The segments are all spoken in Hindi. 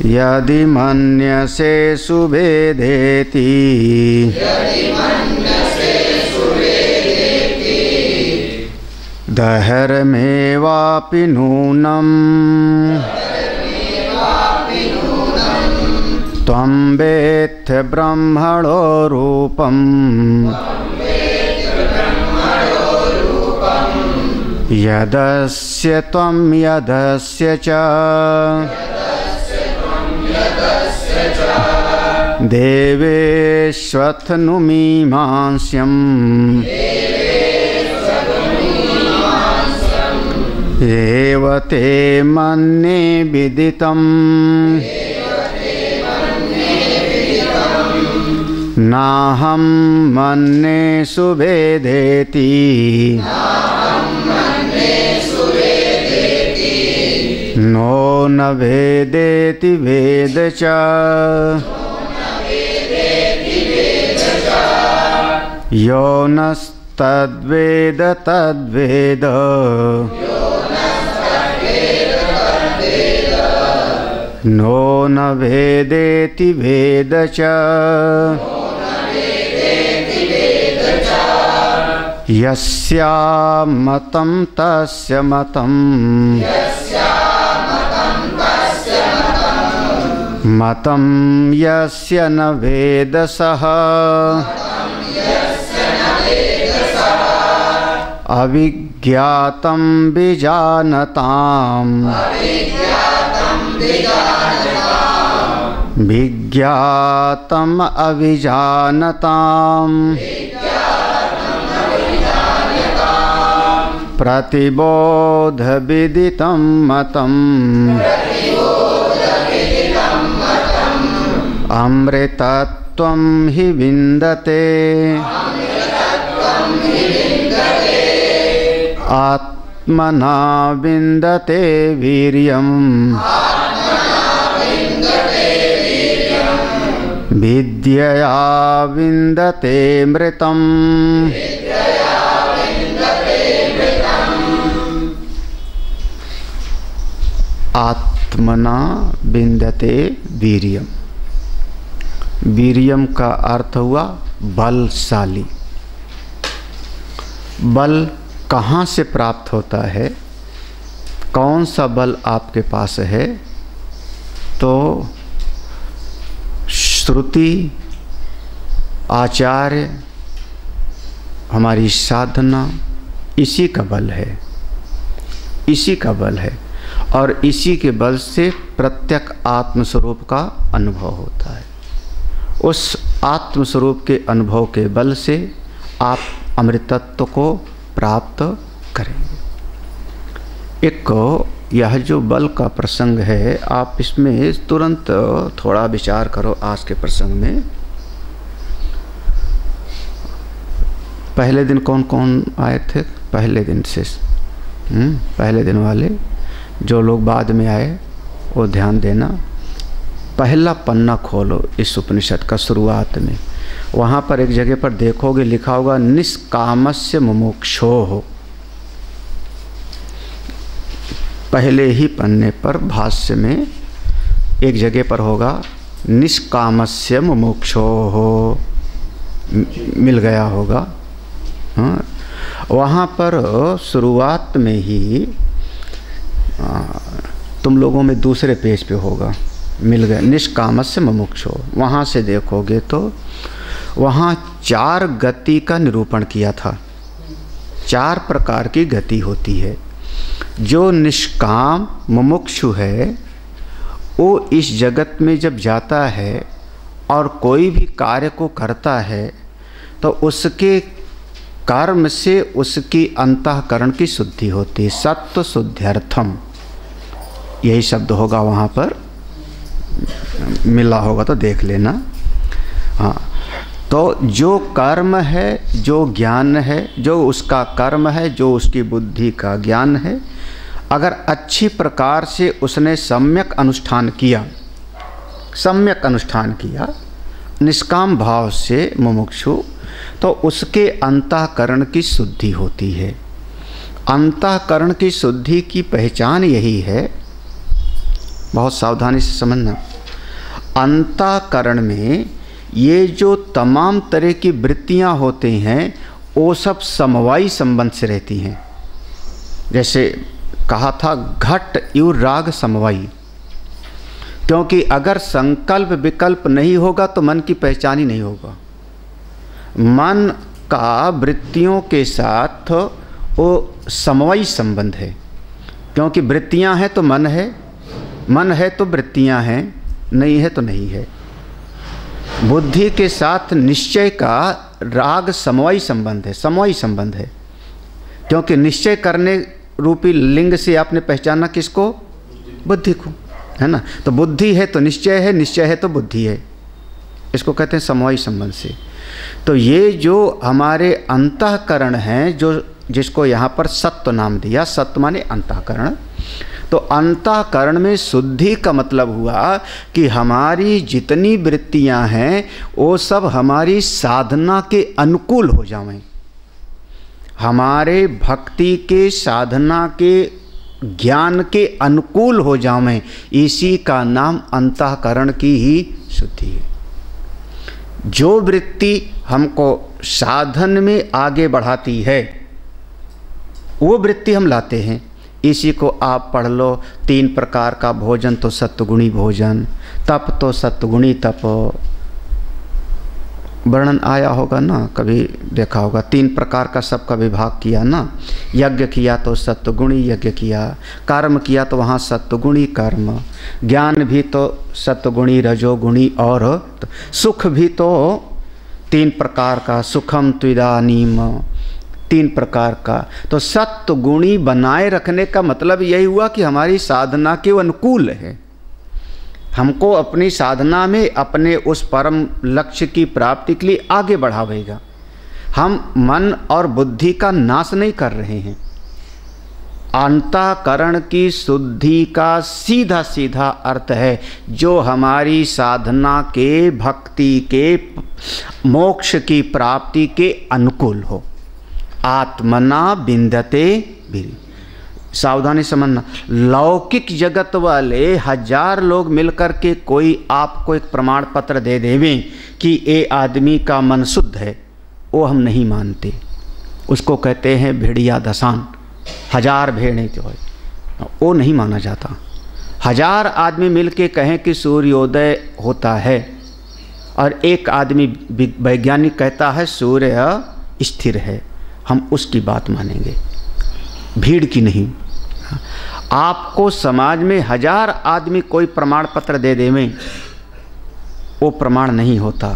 यदि मन्यसे सुभेदेति दहरमेवापि नूनम् त्वं वेत्थ ब्रह्मणो रूपम् यदस्य त्वं यदस्य च देवेष्वथनुमीमांस्यम् एव ते मन्ये विदितम् नाहं मन्ये सुभेदेति नो न वेदेति वेद च यो नस्तद्वेद तद्वेद नो न वेदेति वेद च यस्या मतं तस्य मतं मतं यस्य न वेदसः अविज्ञातं विजानताम् विज्ञातम् अविजानताम् प्रतिबोध विदितं मतम् अमृतत्वं हि विन्दते आत्मना विन्दते वीर्यम् विद्यया विन्दते मृतम् आत्मना विन्दते वीर्यम। वीर्यम का अर्थ हुआ बलशाली। बल कहाँ से प्राप्त होता है? कौन सा बल आपके पास है? तो श्रुति, आचार्य, हमारी साधना, इसी का बल है, इसी का बल है। और इसी के बल से प्रत्यक्ष आत्मस्वरूप का अनुभव होता है। उस आत्मस्वरूप के अनुभव के बल से आप अमृतत्व को प्राप्त करेंगे। एक यह जो बल का प्रसंग है, आप इसमें तुरंत थोड़ा विचार करो। आज के प्रसंग में पहले दिन कौन कौन आए थे? पहले दिन से पहले दिन वाले जो लोग बाद में आए वो ध्यान देना। पहला पन्ना खोलो इस उपनिषद का शुरुआत में, वहाँ पर एक जगह पर देखोगे लिखा होगा निष्कामस्य मुमुक्षोः। पहले ही पन्ने पर भाष्य में एक जगह पर होगा निष्कामस्य मुमुक्षोः, मिल गया होगा। हाँ, वहाँ पर शुरुआत में ही तुम लोगों में दूसरे पेज पे होगा, मिल गया निष्कामस्य मुमुक्षो। वहाँ से देखोगे तो वहाँ 4 गति का निरूपण किया था। 4 प्रकार की गति होती है। जो निष्काम मुमुक्षु है वो इस जगत में जब जाता है और कोई भी कार्य को करता है तो उसके कर्म से उसकी अंतःकरण की शुद्धि होती है। सत्व शुद्ध्यर्थम, यही शब्द होगा वहाँ पर, मिला होगा तो देख लेना। हाँ, तो जो कर्म है, जो ज्ञान है, जो उसका कर्म है, जो उसकी बुद्धि का ज्ञान है, अगर अच्छी प्रकार से उसने सम्यक अनुष्ठान किया, सम्यक अनुष्ठान किया निष्काम भाव से मुमुक्षु, तो उसके अंतःकरण की शुद्धि होती है। अंतःकरण की शुद्धि की पहचान यही है, बहुत सावधानी से समझना। अंतःकरण में ये जो तमाम तरह की वृत्तियां होती हैं वो सब समवायी संबंध से रहती हैं। जैसे कहा था घट इव राग समवायी, क्योंकि अगर संकल्प विकल्प नहीं होगा तो मन की पहचान ही नहीं होगा। मन का वृत्तियों के साथ वो समवायी संबंध है, क्योंकि वृत्तियां हैं तो मन है, मन है तो वृत्तियां हैं, नहीं है तो नहीं है। बुद्धि के साथ निश्चय का राग समवायी संबंध है, समवायी संबंध है, क्योंकि निश्चय करने रूपी लिंग से आपने पहचाना किसको? बुद्धि को, है ना। तो बुद्धि है तो निश्चय है, निश्चय है तो बुद्धि है, इसको कहते हैं समवायी संबंध से। तो ये जो हमारे अंतःकरण हैं, जो जिसको यहाँ पर सत्व नाम दिया, सत्व माने अंतःकरण, तो अंतःकरण में शुद्धि का मतलब हुआ कि हमारी जितनी वृत्तियां हैं वो सब हमारी साधना के अनुकूल हो जाएं, हमारे भक्ति के साधना के ज्ञान के अनुकूल हो जाएं। इसी का नाम अंतःकरण की ही शुद्धि है। जो वृत्ति हमको साधन में आगे बढ़ाती है वो वृत्ति हम लाते हैं। इसी को आप पढ़ लो, 3 प्रकार का भोजन तो सत्वगुणी भोजन, तप तो सत्वगुणी तप, वर्णन आया होगा ना, कभी देखा होगा। 3 प्रकार का सबका विभाग किया ना, यज्ञ किया तो सत्वगुणी यज्ञ किया, कर्म किया तो वहाँ सत्वगुणी कर्म, ज्ञान भी तो सत्वगुणी रजोगुणी, और तो सुख भी तो 3 प्रकार का, सुखम त्विदानीम, 3 प्रकार का। तो सत्वगुणी बनाए रखने का मतलब यही हुआ कि हमारी साधना के अनुकूल है, हमको अपनी साधना में अपने उस परम लक्ष्य की प्राप्ति के लिए आगे बढ़ावेगा। हम मन और बुद्धि का नाश नहीं कर रहे हैं। अंतःकरण की शुद्धि का सीधा सीधा अर्थ है जो हमारी साधना के, भक्ति के, मोक्ष की प्राप्ति के अनुकूल हो। आत्मना बिंदते भी, सावधानी समझना। लौकिक जगत वाले 1000 लोग मिलकर के कोई आपको एक प्रमाण पत्र दे देवें कि ये आदमी का मन शुद्ध है, वो हम नहीं मानते। उसको कहते हैं भेड़िया दसान, 1000 भेड़ें जो है वो नहीं माना जाता। 1000 आदमी मिलके कहें कि सूर्योदय होता है और एक आदमी वैज्ञानिक कहता है सूर्य स्थिर है, हम उसकी बात मानेंगे, भीड़ की नहीं। आपको समाज में 1000 आदमी कोई प्रमाण पत्र दे देवें, वो प्रमाण नहीं होता।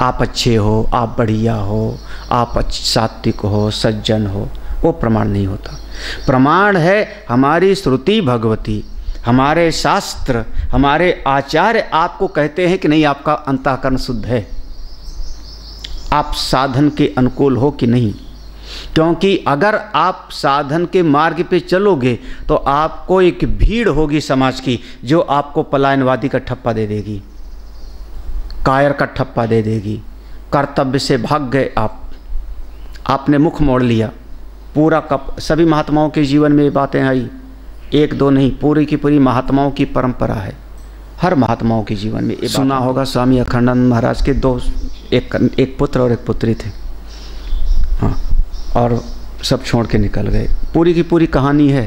आप अच्छे हो, आप बढ़िया हो, आप सात्विक हो, सज्जन हो, वो प्रमाण नहीं होता। प्रमाण है हमारी श्रुति भगवती, हमारे शास्त्र, हमारे आचार्य आपको कहते हैं कि नहीं आपका अंतःकरण शुद्ध है, आप साधन के अनुकूल हो कि नहीं। क्योंकि अगर आप साधन के मार्ग पे चलोगे तो आपको एक भीड़ होगी समाज की जो आपको पलायनवादी का ठप्पा दे देगी, कायर का ठप्पा दे देगी। कर्तव्य से भाग गए आपने मुख मोड़ लिया। पूरा सभी महात्माओं के जीवन में ये बातें आई, 1-2 नहीं, पूरी की पूरी महात्माओं की परंपरा है। हर महात्माओं के जीवन में ये सुना होगा। स्वामी अखंडानंद महाराज के 2 एक पुत्र और एक पुत्री थे, हाँ, और सब छोड़ के निकल गए। पूरी की पूरी कहानी है,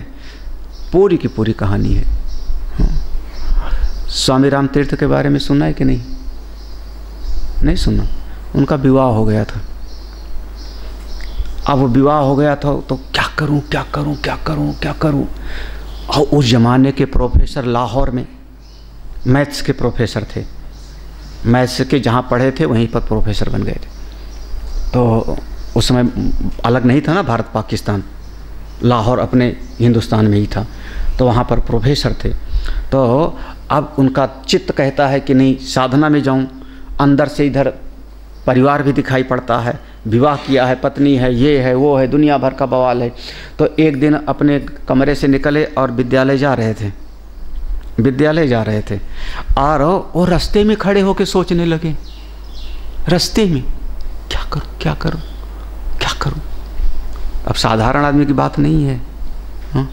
पूरी की पूरी कहानी है। हाँ। स्वामी राम तीर्थ के बारे में सुना है कि नहीं? नहीं सुना। उनका विवाह हो गया था। अब वो विवाह हो गया था तो क्या करूं क्या करूं क्या करूं क्या करूं। और उस ज़माने के प्रोफेसर लाहौर में मैथ्स के प्रोफेसर थे, मैथ्स के जहाँ पढ़े थे वहीं पर प्रोफेसर बन गए थे। तो उस समय अलग नहीं था ना भारत पाकिस्तान, लाहौर अपने हिंदुस्तान में ही था, तो वहाँ पर प्रोफेसर थे। तो अब उनका चित्त कहता है कि नहीं साधना में जाऊँ, अंदर से इधर परिवार भी दिखाई पड़ता है, विवाह किया है, पत्नी है, ये है वो है, दुनिया भर का बवाल है। तो एक दिन अपने कमरे से निकले और विद्यालय जा रहे थे और वो रास्ते में खड़े होकर सोचने लगे, रास्ते में क्या करूं। अब साधारण आदमी की बात नहीं है, हाँ?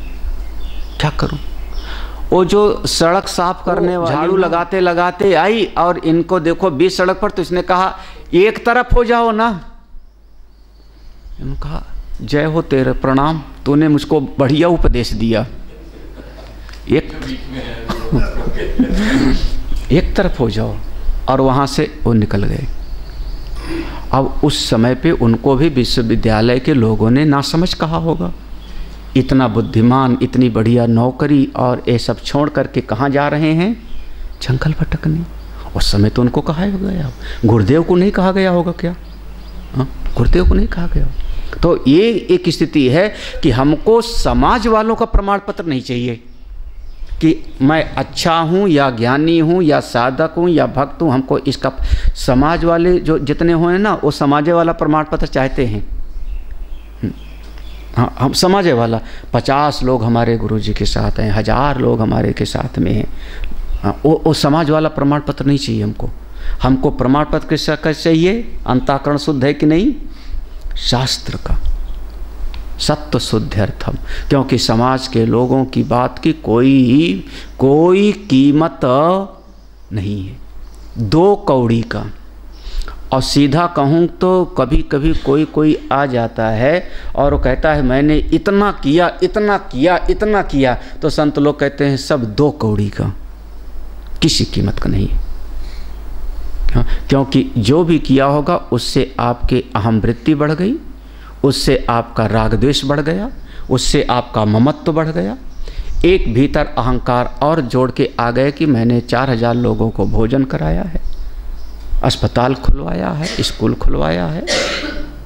क्या करूं। वो जो सड़क साफ करने वाली झाड़ू लगाते लगाते आई और इनको देखो बीच सड़क पर, तो इसने कहा एक तरफ हो जाओ ना। इन्होंने कहा जय हो तेरे, प्रणाम, तूने मुझको बढ़िया उपदेश दिया। एक तरफ हो जाओ, और वहाँ से वो निकल गए। अब उस समय पे उनको भी विश्वविद्यालय के लोगों ने ना समझ कहा होगा। इतना बुद्धिमान, इतनी बढ़िया नौकरी, और ये सब छोड़ करके कहाँ जा रहे हैं? जंगल भटकने। उस समय तो उनको कहा गया, गुरुदेव को नहीं कहा गया होगा क्या? गुरुदेव को नहीं कहा गया। तो ये एक स्थिति है कि हमको समाज वालों का प्रमाण पत्र नहीं चाहिए कि मैं अच्छा हूँ या ज्ञानी हूँ या साधक हूँ या भक्त हूँ। हमको इसका समाज वाले जो जितने हुए ना, वो समाज वाला प्रमाण पत्र चाहते हैं। हाँ, हम समाज वाला 50 लोग हमारे गुरुजी के साथ हैं, 1000 लोग हमारे के साथ में हैं। हाँ, वो समाज वाला प्रमाण पत्र नहीं चाहिए हमको। हमको प्रमाण पत्र किसका चाहिए? अंतःकरण शुद्ध है कि नहीं? शास्त्र का, सत्य शुद्ध्यर्थम। क्योंकि समाज के लोगों की बात की कोई कीमत नहीं है, 2 कौड़ी का। और सीधा कहूँ तो कभी कभी कोई आ जाता है और वो कहता है मैंने इतना किया इतना किया इतना किया, तो संत लोग कहते हैं सब 2 कौड़ी का, किसी कीमत का नहीं है। क्योंकि जो भी किया होगा उससे आपके अहम वृत्ति बढ़ गई, उससे आपका राग द्वेष बढ़ गया, उससे आपका ममत्व बढ़ गया। एक भीतर अहंकार और जोड़ के आ गए कि मैंने 4000 लोगों को भोजन कराया है, अस्पताल खुलवाया है, स्कूल खुलवाया है।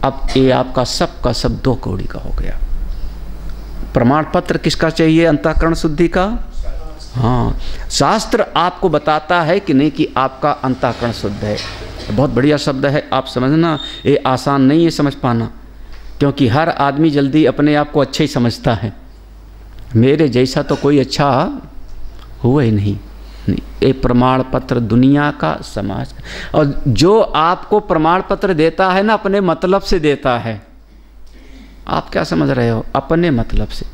अब ये आपका सब का सब 2 कौड़ी का हो गया। प्रमाण पत्र किसका चाहिए? अंतःकरण शुद्धि का। हाँ, शास्त्र आपको बताता है कि नहीं कि आपका अंतःकरण शुद्ध है। बहुत बढ़िया शब्द है, आप समझना। ये आसान नहीं है समझ पाना, क्योंकि हर आदमी जल्दी अपने आप को अच्छा ही समझता है। मेरे जैसा तो कोई अच्छा हुआ ही नहीं। ये प्रमाण पत्र दुनिया का, समाज का, और जो आपको प्रमाण पत्र देता है ना, अपने मतलब से देता है। आप क्या समझ रहे हो? अपने मतलब से।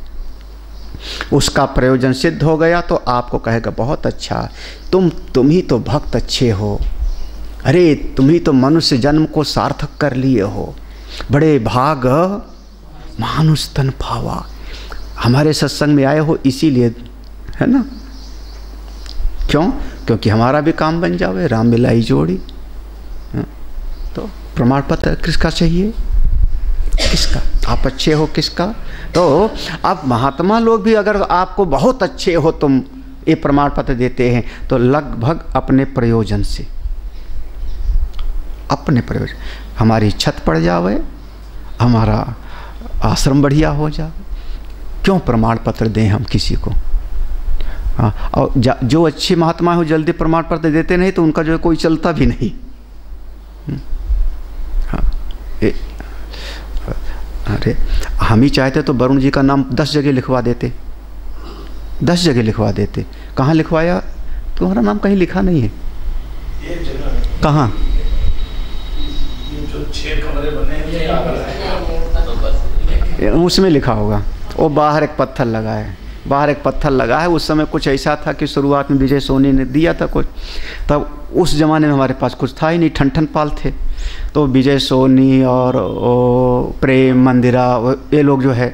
उसका प्रयोजन सिद्ध हो गया तो आपको कहेगा बहुत अच्छा, तुम ही तो भक्त अच्छे हो, अरे तुम ही तो मनुष्य जन्म को सार्थक कर लिए हो, बड़े भाग मानुष तन पावा, हमारे सत्संग में आए हो इसीलिए, है ना? क्यों? क्योंकि हमारा भी काम बन जावे, राम मिलाई जोड़ी। तो प्रमाण पत्र किसका चाहिए? किसका? आप अच्छे हो किसका? तो अब महात्मा लोग भी अगर आपको बहुत अच्छे हो तुम ये प्रमाण पत्र देते हैं तो लगभग अपने प्रयोजन से, अपने प्रयोजन, हमारी छत पड़ जावे, हमारा आश्रम बढ़िया हो जाए, क्यों प्रमाण पत्र दें हम किसी को? हाँ, और जो अच्छे महात्मा हो जल्दी प्रमाण पत्र देते नहीं तो उनका जो है कोई चलता भी नहीं। हाँ, अरे हम ही चाहते तो वरुण जी का नाम 10 जगह लिखवा देते, 10 जगह लिखवा देते। कहाँ लिखवाया? तुम्हारा नाम कहीं लिखा नहीं है। कहाँ? जो 6 कमरे बने हैं उसमें लिखा होगा। वो बाहर एक पत्थर लगा है, बाहर एक पत्थर लगा है। उस समय कुछ ऐसा था कि शुरुआत में विजय सोनी ने दिया था कुछ, तब उस ज़माने में हमारे पास कुछ था ही नहीं, ठन पाल थे। तो विजय सोनी और प्रेम मंदिरा, ये लोग जो है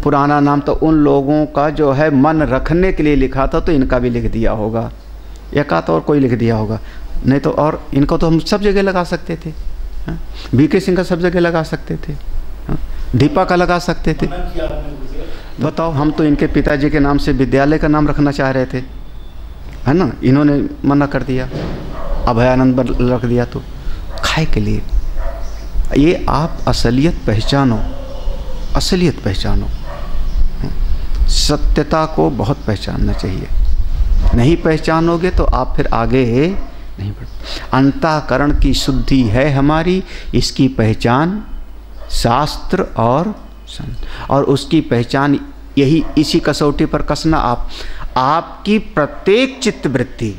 पुराना नाम, तो उन लोगों का जो है मन रखने के लिए लिखा था, तो इनका भी लिख दिया होगा, एक आध और कोई लिख दिया होगा, नहीं तो। और इनको तो हम सब जगह लगा सकते थे, बीके सिंह का सब जगह लगा सकते थे, दीपा का लगा सकते थे। बताओ, हम तो इनके पिताजी के नाम से विद्यालय का नाम रखना चाह रहे थे, है ना, इन्होंने मना कर दिया, अभयानंद रख दिया। तो खाए के लिए ये आप असलियत पहचानो, असलियत पहचानो, सत्यता को बहुत पहचानना चाहिए। नहीं पहचानोगे तो आप फिर आगे नहीं बढ़। अंतःकरण की शुद्धि है हमारी, इसकी पहचान शास्त्र और संत, और उसकी पहचान यही इसी कसौटी पर कसना। आपकी प्रत्येक चित्तवृत्ति,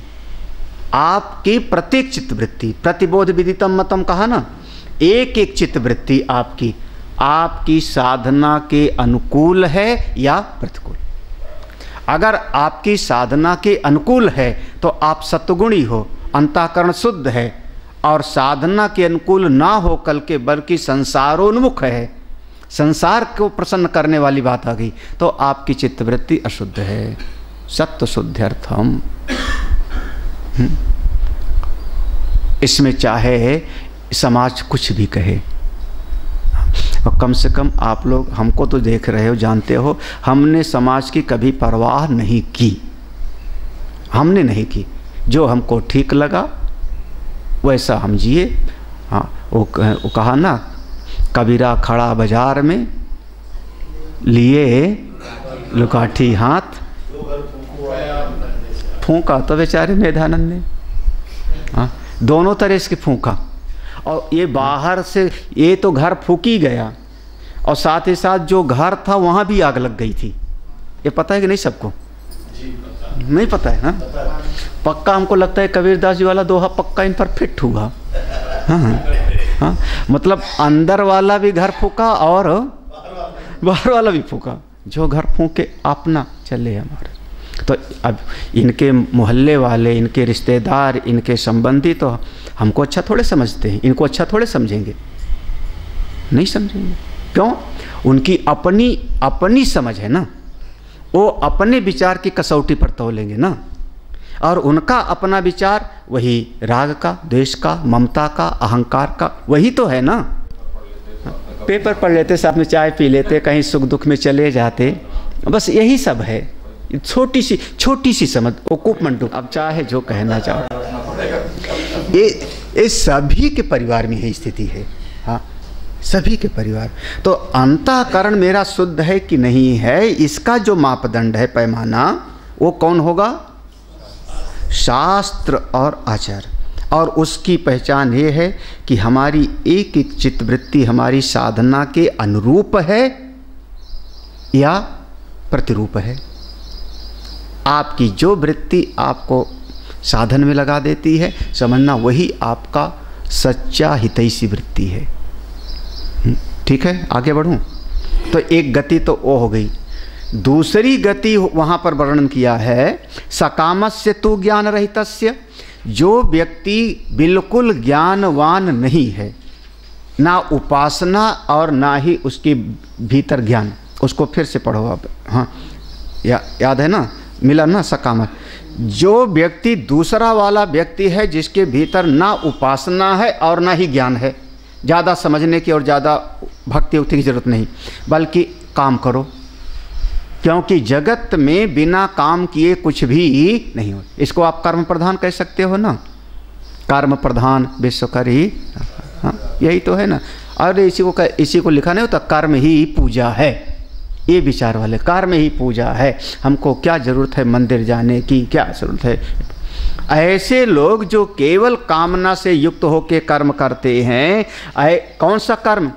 आपकी प्रत्येक चित्तवृत्ति, प्रतिबोध विदितम मतम कहा ना, एक एक चित्तवृत्ति आपकी साधना के अनुकूल है या प्रतिकूल। अगर आपकी साधना के अनुकूल है तो आप सत्वगुणी हो, अंतःकरण शुद्ध है, और साधना के अनुकूल ना हो कल के बल्कि संसारोन्मुख है, संसार को प्रसन्न करने वाली बात आ गई, तो आपकी चित्तवृत्ति अशुद्ध है। सत्व शुद्ध्यर्थम। इसमें चाहे समाज कुछ भी कहे, और कम से कम आप लोग हमको तो देख रहे हो, जानते हो, हमने समाज की कभी परवाह नहीं की, हमने नहीं की। जो हमको ठीक लगा वैसा हम जिए। हाँ, वो कहा ना, कबीरा खड़ा बाजार में लिए लुकाठी हाथ, फूंका तो बेचारे मेधानंद ने। हाँ, दोनों तरह से फूंका, और ये बाहर से ये तो घर फूकी गया, और साथ ही साथ जो घर था वहाँ भी आग लग गई थी। ये पता है कि नहीं सबको? नहीं पता है ना? पक्का हमको लगता है कबीरदास जी वाला दोहा पक्का इन पर फिट हुआ। हाँ हाँ, मतलब अंदर वाला भी घर फूका और बाहर वाला भी फूका। जो घर फूके अपना चले हमारे। तो अब इनके मोहल्ले वाले, इनके रिश्तेदार, इनके संबंधी तो हमको अच्छा थोड़े समझते हैं, इनको अच्छा थोड़े समझेंगे, नहीं समझेंगे। क्यों? उनकी अपनी अपनी समझ है ना, वो अपने विचार की कसौटी पर तोलेंगे ना, और उनका अपना विचार वही राग का, द्वेष का, ममता का, अहंकार का, वही तो है ना। पेपर पढ़ लेते, साथ में चाय पी लेते, कहीं सुख दुख में चले जाते, बस यही सब है। छोटी सी समझ, ओकूप मंडूक। अब चाहे जो कहना चाहो, ये सभी के परिवार में यही स्थिति है। हाँ, सभी के परिवार। तो अंतःकरण मेरा शुद्ध है कि नहीं है, इसका जो मापदंड है, पैमाना, वो कौन होगा? शास्त्र और आचार। और उसकी पहचान ये है कि हमारी एक एक चित्तवृत्ति हमारी साधना के अनुरूप है या प्रतिरूप है। आपकी जो वृत्ति आपको साधन में लगा देती है, समझना वही आपका सच्चा हितैषी वृत्ति है। ठीक है, आगे बढ़ूं तो एक गति तो वो हो गई। दूसरी गति वहाँ पर वर्णन किया है, सकामस्य तु ज्ञान रहितस्य। जो व्यक्ति बिल्कुल ज्ञानवान नहीं है, ना उपासना और ना ही उसके भीतर ज्ञान। उसको फिर से पढ़ो आप। हाँ, याद है ना, मिला ना सकामत। जो व्यक्ति दूसरा वाला व्यक्ति है जिसके भीतर ना उपासना है और ना ही ज्ञान है, ज़्यादा समझने की और ज़्यादा भक्ति उक्ति की जरूरत नहीं, बल्कि काम करो, क्योंकि जगत में बिना काम किए कुछ भी नहीं हो। इसको आप कर्म प्रधान कह सकते हो ना, कर्म प्रधान विश्वकरी। हाँ, यही तो है ना। और इसी को लिखा नहीं होता, कर्म ही पूजा है। ये विचार वाले, कर्म ही पूजा है, हमको क्या ज़रूरत है मंदिर जाने की, क्या ज़रूरत है। ऐसे लोग जो केवल कामना से युक्त होकर कर्म करते हैं, कौन सा कर्म?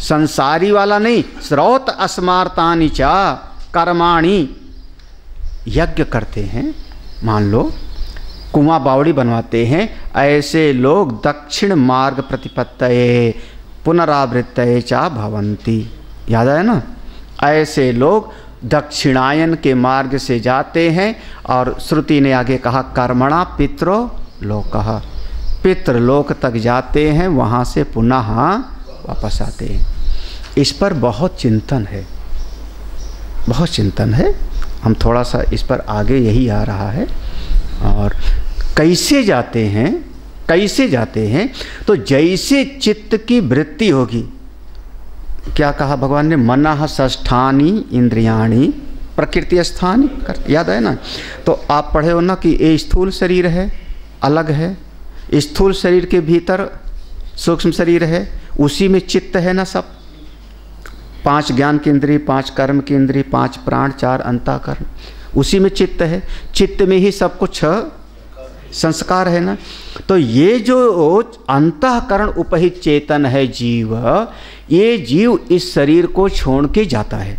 संसारी वाला नहीं, स्रोत अस्मार्तानि चा कर्माणि। यज्ञ करते हैं, मान लो कुआं बावड़ी बनवाते हैं, ऐसे लोग दक्षिण मार्ग प्रतिपत्तये पुनरावृत्तये चा भवन्ति। याद आया ना? ऐसे लोग दक्षिणायन के मार्ग से जाते हैं, और श्रुति ने आगे कहा कर्मणा पितरो लोकः, पितृलोक तक जाते हैं, वहाँ से पुनः वापस आते हैं। इस पर बहुत चिंतन है, बहुत चिंतन है। हम थोड़ा सा इस पर आगे, यही आ रहा है। और कैसे जाते हैं, कैसे जाते हैं? तो जैसे चित्त की वृत्ति होगी, क्या कहा भगवान ने? मनः षष्ठानि इंद्रियाणि प्रकृति स्थानी। याद है ना? तो आप पढ़े हो ना कि ये स्थूल शरीर है, अलग है, स्थूल शरीर के भीतर सूक्ष्म शरीर है, उसी में चित्त है ना सब। 5 ज्ञान की इंद्रिय, 5 कर्म की इंद्रिय, 5 प्राण, 4 अंतःकरण, उसी में चित्त है। चित्त में ही सब कुछ संस्कार है ना। तो ये जो अंतःकरण उपहित चेतन है जीव, ये जीव इस शरीर को छोड़ के जाता है।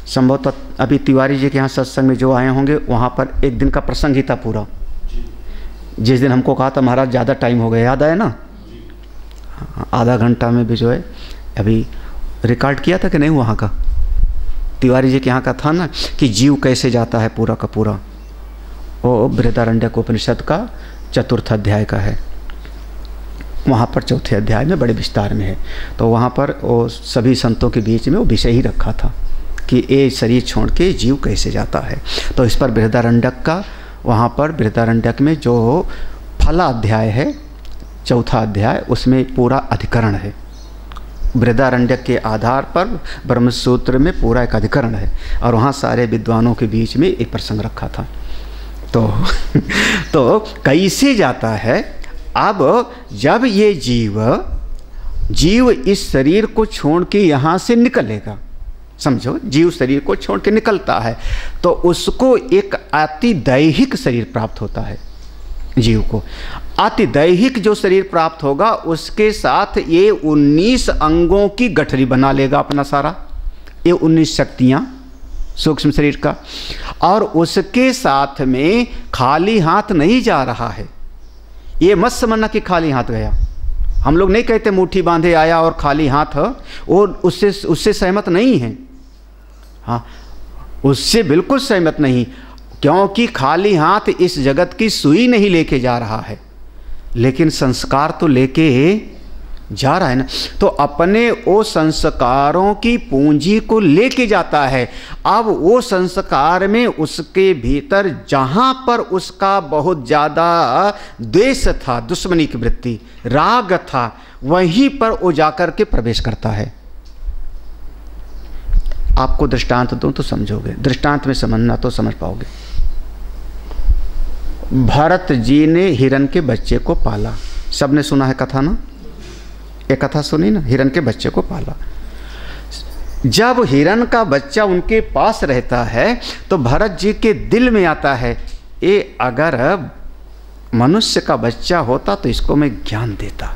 संभवतः अभी तिवारी जी के यहाँ सत्संग में जो आए होंगे, वहाँ पर एक दिन का प्रसंग ही था पूरा, जिस दिन हमको कहा था महाराज ज़्यादा टाइम हो गया, याद आया ना? आधा घंटा में भी जो है, अभी रिकॉर्ड किया था कि नहीं वहाँ का? तिवारी जी के यहाँ का था ना कि जीव कैसे जाता है पूरा का पूरा, वो बृहदारण्यक उपनिषद का 4th अध्याय का है। वहाँ पर 4थे अध्याय में बड़े विस्तार में है। तो वहाँ पर वो सभी संतों के बीच में वो विषय ही रखा था कि ये शरीर छोड़ के जीव कैसे जाता है। तो इस पर बृहदारण्यक का, वहाँ पर बृहदारण्यक में जो फला अध्याय है 4था अध्याय, उसमें पूरा अधिकरण है। बृहदारण्यक के आधार पर ब्रह्मसूत्र में पूरा एक अधिकरण है और वहाँ सारे विद्वानों के बीच में एक प्रसंग रखा था। तो कैसे जाता है? अब जब ये जीव इस शरीर को छोड़ के यहाँ से निकलेगा, समझो, जीव शरीर को छोड़ के निकलता है तो उसको एक अतिदैहिक शरीर प्राप्त होता है। जीव को अतिदैहिक जो शरीर प्राप्त होगा उसके साथ ये 19 अंगों की गठरी बना लेगा अपना सारा, ये 19 शक्तियाँ सूक्ष्म शरीर का। और उसके साथ में खाली हाथ नहीं जा रहा है। ये मत समझना कि खाली हाथ गया। हम लोग नहीं कहते मुट्ठी बांधे आया और खाली हाथ, और उससे सहमत नहीं है। हाँ, उससे बिल्कुल सहमत नहीं, क्योंकि खाली हाथ इस जगत की सुई नहीं लेके जा रहा है, लेकिन संस्कार तो लेके जा रहा है ना। तो अपने वो संस्कारों की पूंजी को लेके जाता है। अब वो संस्कार में उसके भीतर जहाँ पर उसका बहुत ज़्यादा द्वेष था, दुश्मनी की वृत्ति, राग था, वहीं पर वो जाकर के प्रवेश करता है। आपको दृष्टांत दूं तो समझोगे, दृष्टांत में समझना तो समझ पाओगे। भरत जी ने हिरण के बच्चे को पाला, सबने सुना है कथा ना, एक कथा सुनी ना, हिरण के बच्चे को पाला। जब हिरण का बच्चा उनके पास रहता है तो भरत जी के दिल में आता है, ये अगर मनुष्य का बच्चा होता तो इसको मैं ज्ञान देता,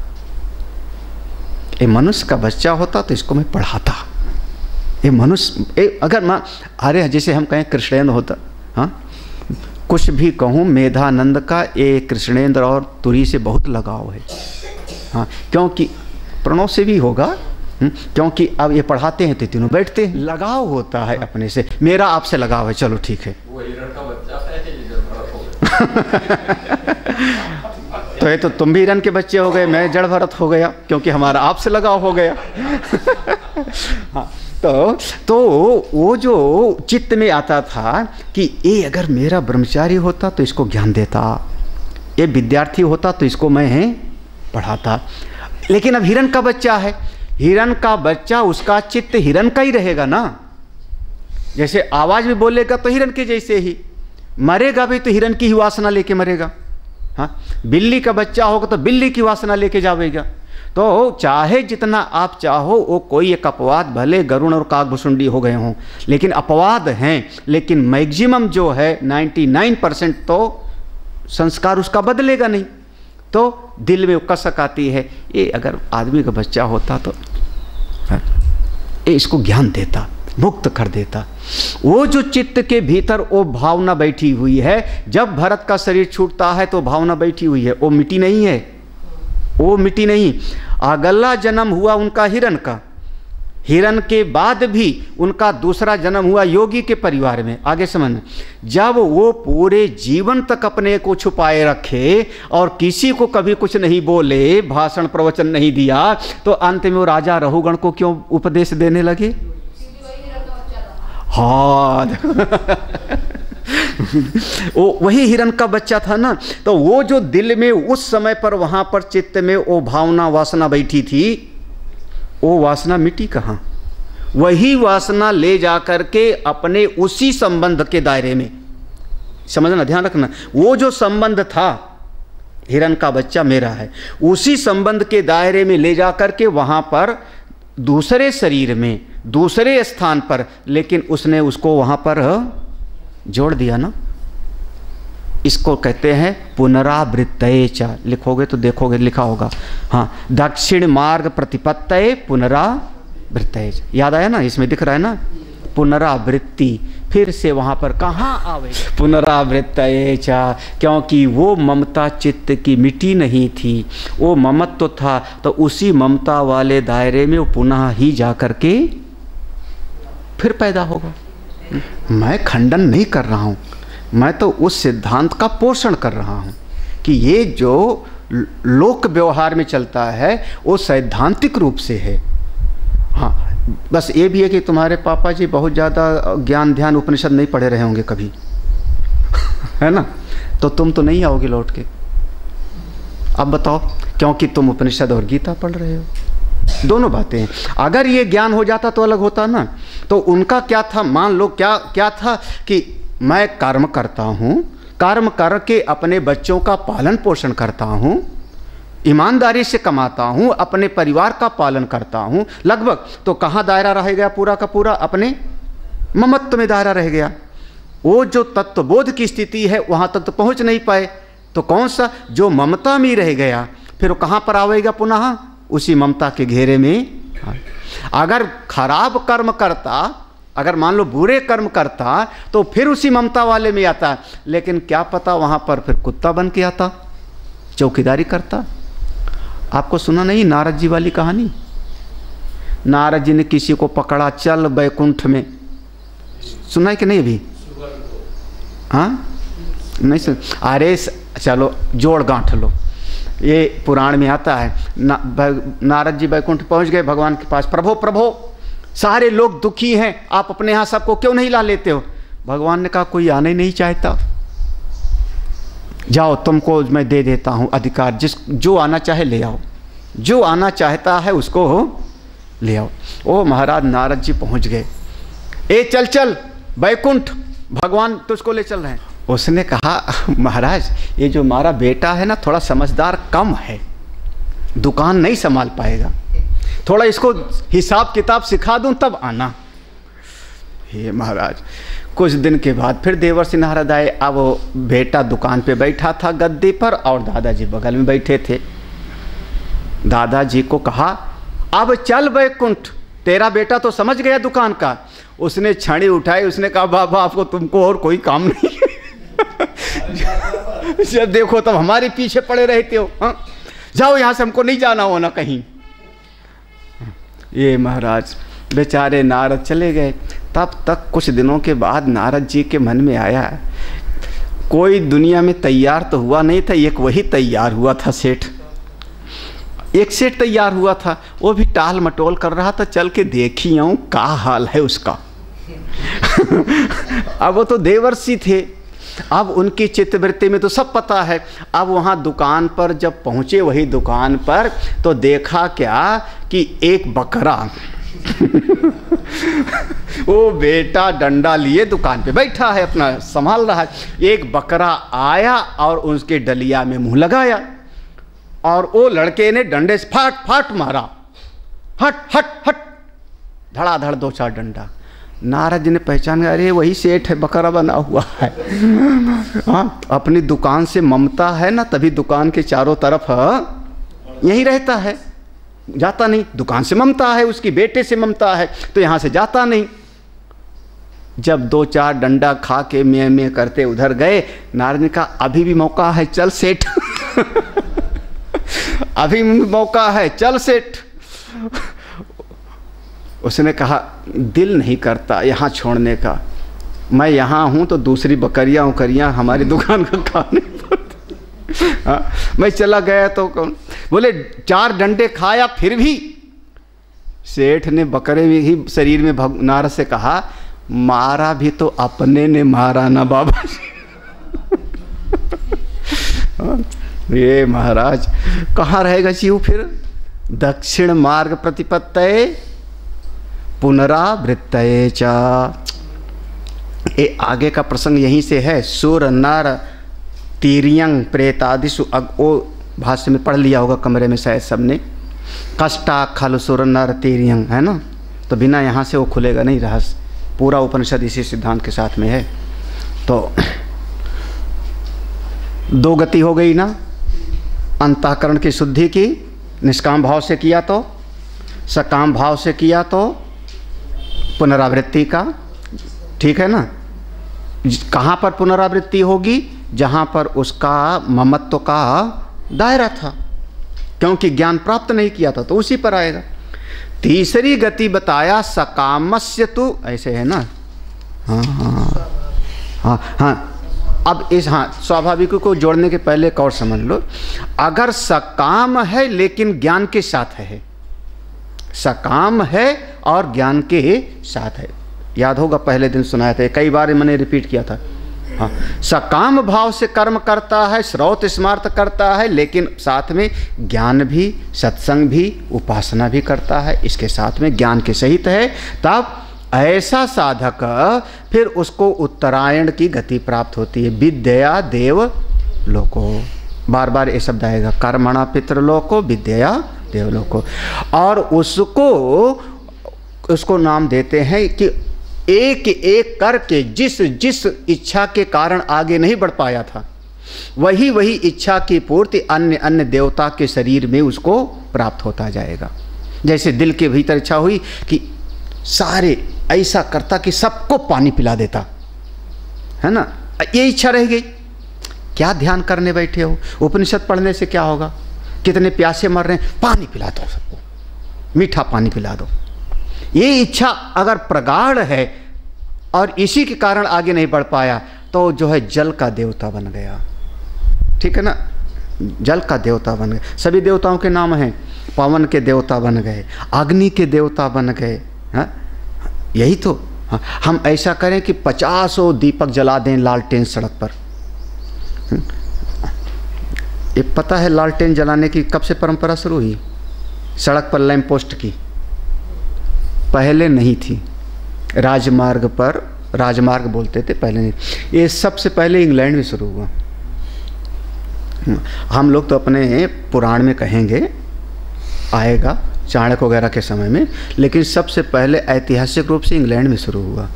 ये मनुष्य का बच्चा होता तो इसको मैं पढ़ाता, ये मनुष्य अगर माँ, अरे जैसे हम कहें कृष्णेंद्र होता, हाँ कुछ भी कहूँ, मेधानंद का ये कृष्णेंद्र और तुरी से बहुत लगाव है। हाँ, क्योंकि प्रणव से भी होगा, क्योंकि अब ये पढ़ाते हैं तो तीनों बैठते हैं, लगाव होता है अपने से। मेरा आपसे लगाव है, चलो ठीक है। वो हिरण का बच्चा है, तो ये तो तुम भी हिरण के बच्चे हो गए, मैं जड़ भरत हो गया, क्योंकि हमारा आपसे लगाव हो गया। हाँ, तो वो जो चित्त में आता था कि ये अगर मेरा ब्रह्मचारी होता तो इसको ज्ञान देता, ये विद्यार्थी होता तो इसको मैं पढ़ाता। लेकिन अब हिरण का बच्चा है, हिरण का बच्चा, उसका चित्त हिरण का ही रहेगा ना। जैसे आवाज़ भी बोलेगा तो हिरण के जैसे ही, मरेगा भी तो हिरण की ही वासना लेके मरेगा। हाँ, बिल्ली का बच्चा होगा तो बिल्ली की वासना लेके जाएगा। तो चाहे जितना आप चाहो, वो कोई एक अपवाद, भले गरुण और काकभुसुंडी हो गए हों, लेकिन अपवाद हैं, लेकिन मैक्सिमम जो है 99% तो संस्कार उसका बदलेगा नहीं। तो दिल में कसक आती है, ये अगर आदमी का बच्चा होता तो ये इसको ज्ञान देता, मुक्त कर देता। वो जो चित्त के भीतर वो भावना बैठी हुई है, जब भरत का शरीर छूटता है तो भावना बैठी हुई है, वो मिटी नहीं है, वो मिटी नहीं। अगला जन्म हुआ उनका हिरण का, हिरण के बाद भी उनका दूसरा जन्म हुआ योगी के परिवार में। आगे समझना, जब वो पूरे जीवन तक अपने को छुपाए रखे और किसी को कभी कुछ नहीं बोले, भाषण प्रवचन नहीं दिया, तो अंत में वो राजा रहुगण को क्यों उपदेश देने लगे? हाँ वो वही हिरण का बच्चा था ना। तो वो जो दिल में उस समय पर वहां पर चित्त में वो भावना वासना बैठी थी, वो वासना मिटी कहाँ? वही वासना ले जा करके अपने उसी संबंध के दायरे में, समझना, ध्यान रखना, वो जो संबंध था हिरण का बच्चा मेरा है, उसी संबंध के दायरे में ले जा करके वहां पर दूसरे शरीर में, दूसरे स्थान पर, लेकिन उसने उसको वहां पर जोड़ दिया ना। इसको कहते हैं पुनरावृत्तये च, लिखोगे तो देखोगे लिखा होगा, हाँ, दक्षिण मार्ग प्रतिपत्तये पुनरावृत्तये च, याद आया ना, इसमें दिख रहा है ना, पुनरावृत्ति, फिर से वहाँ पर कहाँ आवे, पुनरावृत्तये च, क्योंकि वो ममता चित्त की मिटी नहीं थी, वो ममत्व था, तो उसी ममता वाले दायरे में वो पुनः ही जा करके फिर पैदा होगा। मैं खंडन नहीं कर रहा हूँ, मैं तो उस सिद्धांत का पोषण कर रहा हूँ कि ये जो लोक व्यवहार में चलता है वो सैद्धांतिक रूप से है। हाँ, बस ये भी है कि तुम्हारे पापा जी बहुत ज़्यादा ज्ञान ध्यान उपनिषद नहीं पढ़े रहे होंगे कभी है ना, तो तुम तो नहीं आओगे लौट के। अब बताओ, क्योंकि तुम उपनिषद और गीता पढ़ रहे हो, दोनों बातें हैं। अगर ये ज्ञान हो जाता तो अलग होता ना। तो उनका क्या था, मान लो क्या क्या था कि मैं कर्म करता हूँ, कर्म करके अपने बच्चों का पालन पोषण करता हूँ, ईमानदारी से कमाता हूँ, अपने परिवार का पालन करता हूँ, लगभग तो कहाँ दायरा रह गया पूरा का पूरा, अपने ममत्व में दायरा रह गया। वो जो तत्वबोध की स्थिति है वहाँ तक तो पहुँच नहीं पाए, तो कौन सा जो ममता में रह गया फिर वो कहाँ पर आवेगा पुनः, उसी ममता के घेरे में। अगर खराब कर्म करता, अगर मान लो बुरे कर्म करता तो फिर उसी ममता वाले में आता, लेकिन क्या पता वहाँ पर फिर कुत्ता बन के आता, चौकीदारी करता। आपको सुना नहीं नारद जी वाली कहानी? नारद जी ने किसी को पकड़ा, चल बैकुंठ में, सुना है कि नहीं अभी? हाँ नहीं सुन? अरे चलो जोड़ गांठ लो, ये पुराण में आता है। नारद जी बैकुंठ पहुंच गए भगवान के पास, प्रभो प्रभो सारे लोग दुखी हैं, आप अपने यहाँ सबको क्यों नहीं ला लेते हो? भगवान ने कहा कोई आने नहीं चाहता, जाओ तुमको मैं दे देता हूँ अधिकार, जो आना चाहे ले आओ, जो आना चाहता है उसको ले आओ। ओ महाराज नारद जी पहुँच गए, ए चल चल बैकुंठ, भगवान तुझको ले चल रहे हैं। उसने कहा महाराज ये जो हमारा बेटा है ना थोड़ा समझदार कम है, दुकान नहीं संभाल पाएगा, थोड़ा इसको हिसाब किताब सिखा दूं तब आना। हे महाराज, कुछ दिन के बाद फिर देवर्षि नारद आए। अब वो बेटा दुकान पे बैठा था गद्दी पर और दादाजी बगल में बैठे थे। दादाजी को कहा अब चल बैकुंठ, तेरा बेटा तो समझ गया दुकान का। उसने छड़ी उठाई, उसने कहा बाबा आपको तुमको और कोई काम नहीं है जब देखो तब हमारे पीछे पड़े रहते हो, हाँ जाओ यहाँ से, हमको नहीं जाना होना कहीं। ये महाराज बेचारे नारद चले गए। तब तक कुछ दिनों के बाद नारद जी के मन में आया कोई दुनिया में तैयार तो हुआ नहीं था, एक वही तैयार हुआ था सेठ, एक सेठ तैयार हुआ था, वो भी टाल मटोल कर रहा था, चल के देखी आऊं क्या हाल है उसका अब वो तो देवर्षि थे, अब उनकी चित्तवृत्ति में तो सब पता है। अब वहाँ दुकान पर जब पहुँचे, वही दुकान पर, तो देखा क्या कि एक बकरा वो बेटा डंडा लिए दुकान पे बैठा है, अपना संभाल रहा है। एक बकरा आया और उसके डलिया में मुंह लगाया और वो लड़के ने डंडे से फाट फाट मारा, हट हट हट, धड़ाधड़ दो चार डंडा। नारद जी ने पहचान गया, अरे वही सेठ है, बकरा बना हुआ है हाँ, अपनी दुकान से ममता है ना, तभी दुकान के चारों तरफ यही रहता है, जाता नहीं। दुकान से ममता है, उसकी बेटे से ममता है, तो यहाँ से जाता नहीं। जब दो चार डंडा खा के में करते उधर गए, नारद ने कहा अभी भी मौका है, चल सेठ अभी मौका है, चल सेठ। उसने कहा दिल नहीं करता यहाँ छोड़ने का, मैं यहाँ हूँ तो दूसरी बकरियाँ उकरियाँ हमारी दुकान का खाने पड़ती। हाँ, मैं चला गया तो कौन, बोले चार डंडे खाया फिर भी। सेठ ने बकरे में ही शरीर में नारद से कहा मारा भी तो अपने ने मारा ना बाबा ये महाराज कहाँ रहेगा जीव फिर? दक्षिण मार्ग प्रतिपत्तये पुनरावृत्तये च। ये आगे का प्रसंग यहीं से है। सुर नर तीर्यंग प्रेतादिषु, वो भाष्य में पढ़ लिया होगा कमरे में शायद सबने, कष्टा खलु सुर नर तीर्यंग, है ना, तो बिना यहाँ से वो खुलेगा नहीं रहस्य, पूरा उपनिषद इसी सिद्धांत के साथ में है। तो दो गति हो गई ना, अंतःकरण की शुद्धि की, निष्काम भाव से किया तो, सकाम भाव से किया तो पुनरावृत्ति का, ठीक है ना। कहाँ पर पुनरावृत्ति होगी? जहाँ पर उसका ममत्व का दायरा था, क्योंकि ज्ञान प्राप्त नहीं किया था तो उसी पर आएगा। तीसरी गति बताया सकामस्य तु, ऐसे है ना, हाँ हाँ हाँ हाँ। अब इस हाँ स्वाभाविक को जोड़ने के पहले एक और समझ लो, अगर सकाम है लेकिन ज्ञान के साथ है, सकाम है और ज्ञान के साथ है, याद होगा पहले दिन सुनाया था, कई बार मैंने रिपीट किया था। हाँ, सकाम भाव से कर्म करता है, श्रौत स्मार्थ करता है, लेकिन साथ में ज्ञान भी, सत्संग भी, उपासना भी करता है, इसके साथ में ज्ञान के सहित है, तब ऐसा साधक फिर उसको उत्तरायण की गति प्राप्त होती है। विद्या देव लोको, बार बार ये शब्द आएगा, कर्मणा पितृलोको विद्या देवलोको। और उसको नाम देते हैं कि एक एक करके जिस जिस इच्छा के कारण आगे नहीं बढ़ पाया था, वही वही इच्छा की पूर्ति अन्य अन्य देवता के शरीर में उसको प्राप्त होता जाएगा। जैसे दिल के भीतर इच्छा हुई कि सारे ऐसा करता कि सबको पानी पिला देता, है ना, ये इच्छा रह गई। क्या ध्यान करने बैठे हो, उपनिषद पढ़ने से क्या होगा, कितने प्यासे मर रहे हैं, पानी पिला दो सबको, मीठा पानी पिला दो। ये इच्छा अगर प्रगाढ़ है और इसी के कारण आगे नहीं बढ़ पाया, तो जो है जल का देवता बन गया, ठीक है ना, जल का देवता बन गए। सभी देवताओं के नाम हैं, पवन के देवता बन गए, अग्नि के देवता बन गए, हाँ यही तो। हाँ, हम ऐसा करें कि 50 दीपक जला दें लालटेन सड़क पर। ये पता है लालटेन जलाने की कब से परंपरा शुरू हुई? सड़क पर लैंप पोस्ट की, पहले नहीं थी, राजमार्ग पर, राजमार्ग बोलते थे पहले नहीं, ये सबसे पहले इंग्लैंड में शुरू हुआ। हम लोग तो अपने पुराण में कहेंगे, आएगा चाणक्य वगैरह के समय में, लेकिन सबसे पहले ऐतिहासिक रूप से इंग्लैंड में शुरू हुआ।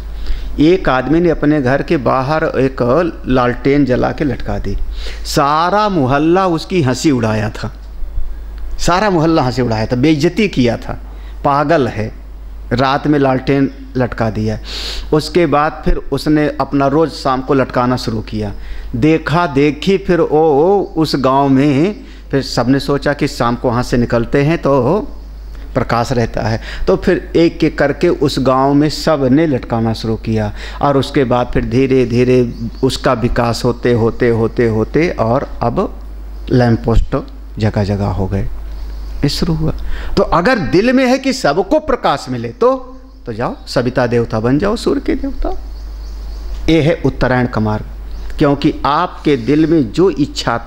एक आदमी ने अपने घर के बाहर एक लालटेन जला के लटका दी, सारा मोहल्ला उसकी हंसी उड़ाया था, सारा मोहल्ला हंसी उड़ाया था, बेइज्जती किया था, पागल है, रात में लालटेन लटका दिया। उसके बाद फिर उसने अपना रोज़ शाम को लटकाना शुरू किया, देखा देखी फिर उस गांव में, फिर सबने सोचा कि शाम को वहाँ से निकलते हैं तो प्रकाश रहता है, तो फिर एक एक करके उस गांव में सब ने लटकाना शुरू किया। और उसके बाद फिर धीरे धीरे उसका विकास होते होते होते होते और अब लैंप पोस्ट जगह जगह हो गए, ये शुरू हुआ। तो अगर दिल में है कि सबको प्रकाश मिले तो जाओ सविता देवता बन जाओ, सूर्य के देवता। ये है उत्तरायण का मार्ग, क्योंकि आपके दिल में जो इच्छा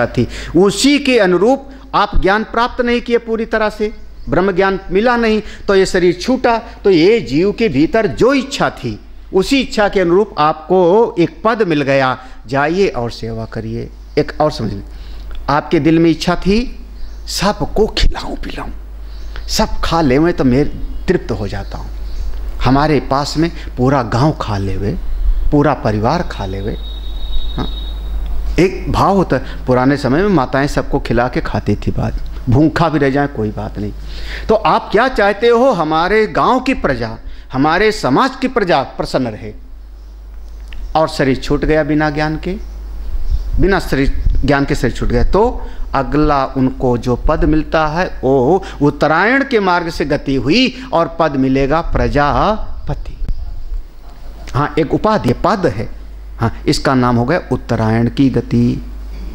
थी उसी के अनुरूप आप ज्ञान प्राप्त नहीं किए पूरी तरह से, ब्रह्म ज्ञान मिला नहीं, तो ये शरीर छूटा। तो ये जीव के भीतर जो इच्छा थी उसी इच्छा के अनुरूप आपको एक पद मिल गया, जाइए और सेवा करिए। एक और समझ लें, आपके दिल में इच्छा थी सबको खिलाऊं पिलाऊं, सब खा ले मैं तो मैं तृप्त हो जाता हूँ, हमारे पास में पूरा गांव खा लेवे, पूरा परिवार खा लेवे। हाँ, एक भाव होता है, पुराने समय में माताएं सबको खिला के खाती थी, बात भूखा भी रह जाए कोई बात नहीं। तो आप क्या चाहते हो, हमारे गांव की प्रजा, हमारे समाज की प्रजा प्रसन्न रहे, और शरीर छूट गया बिना ज्ञान के, बिना ज्ञान के शरीर छूट गया, तो अगला उनको जो पद मिलता है वो उत्तरायण के मार्ग से गति हुई और पद मिलेगा प्रजापति। हाँ, एक उपाधि पद है, हाँ, इसका नाम हो गया उत्तरायण की गति।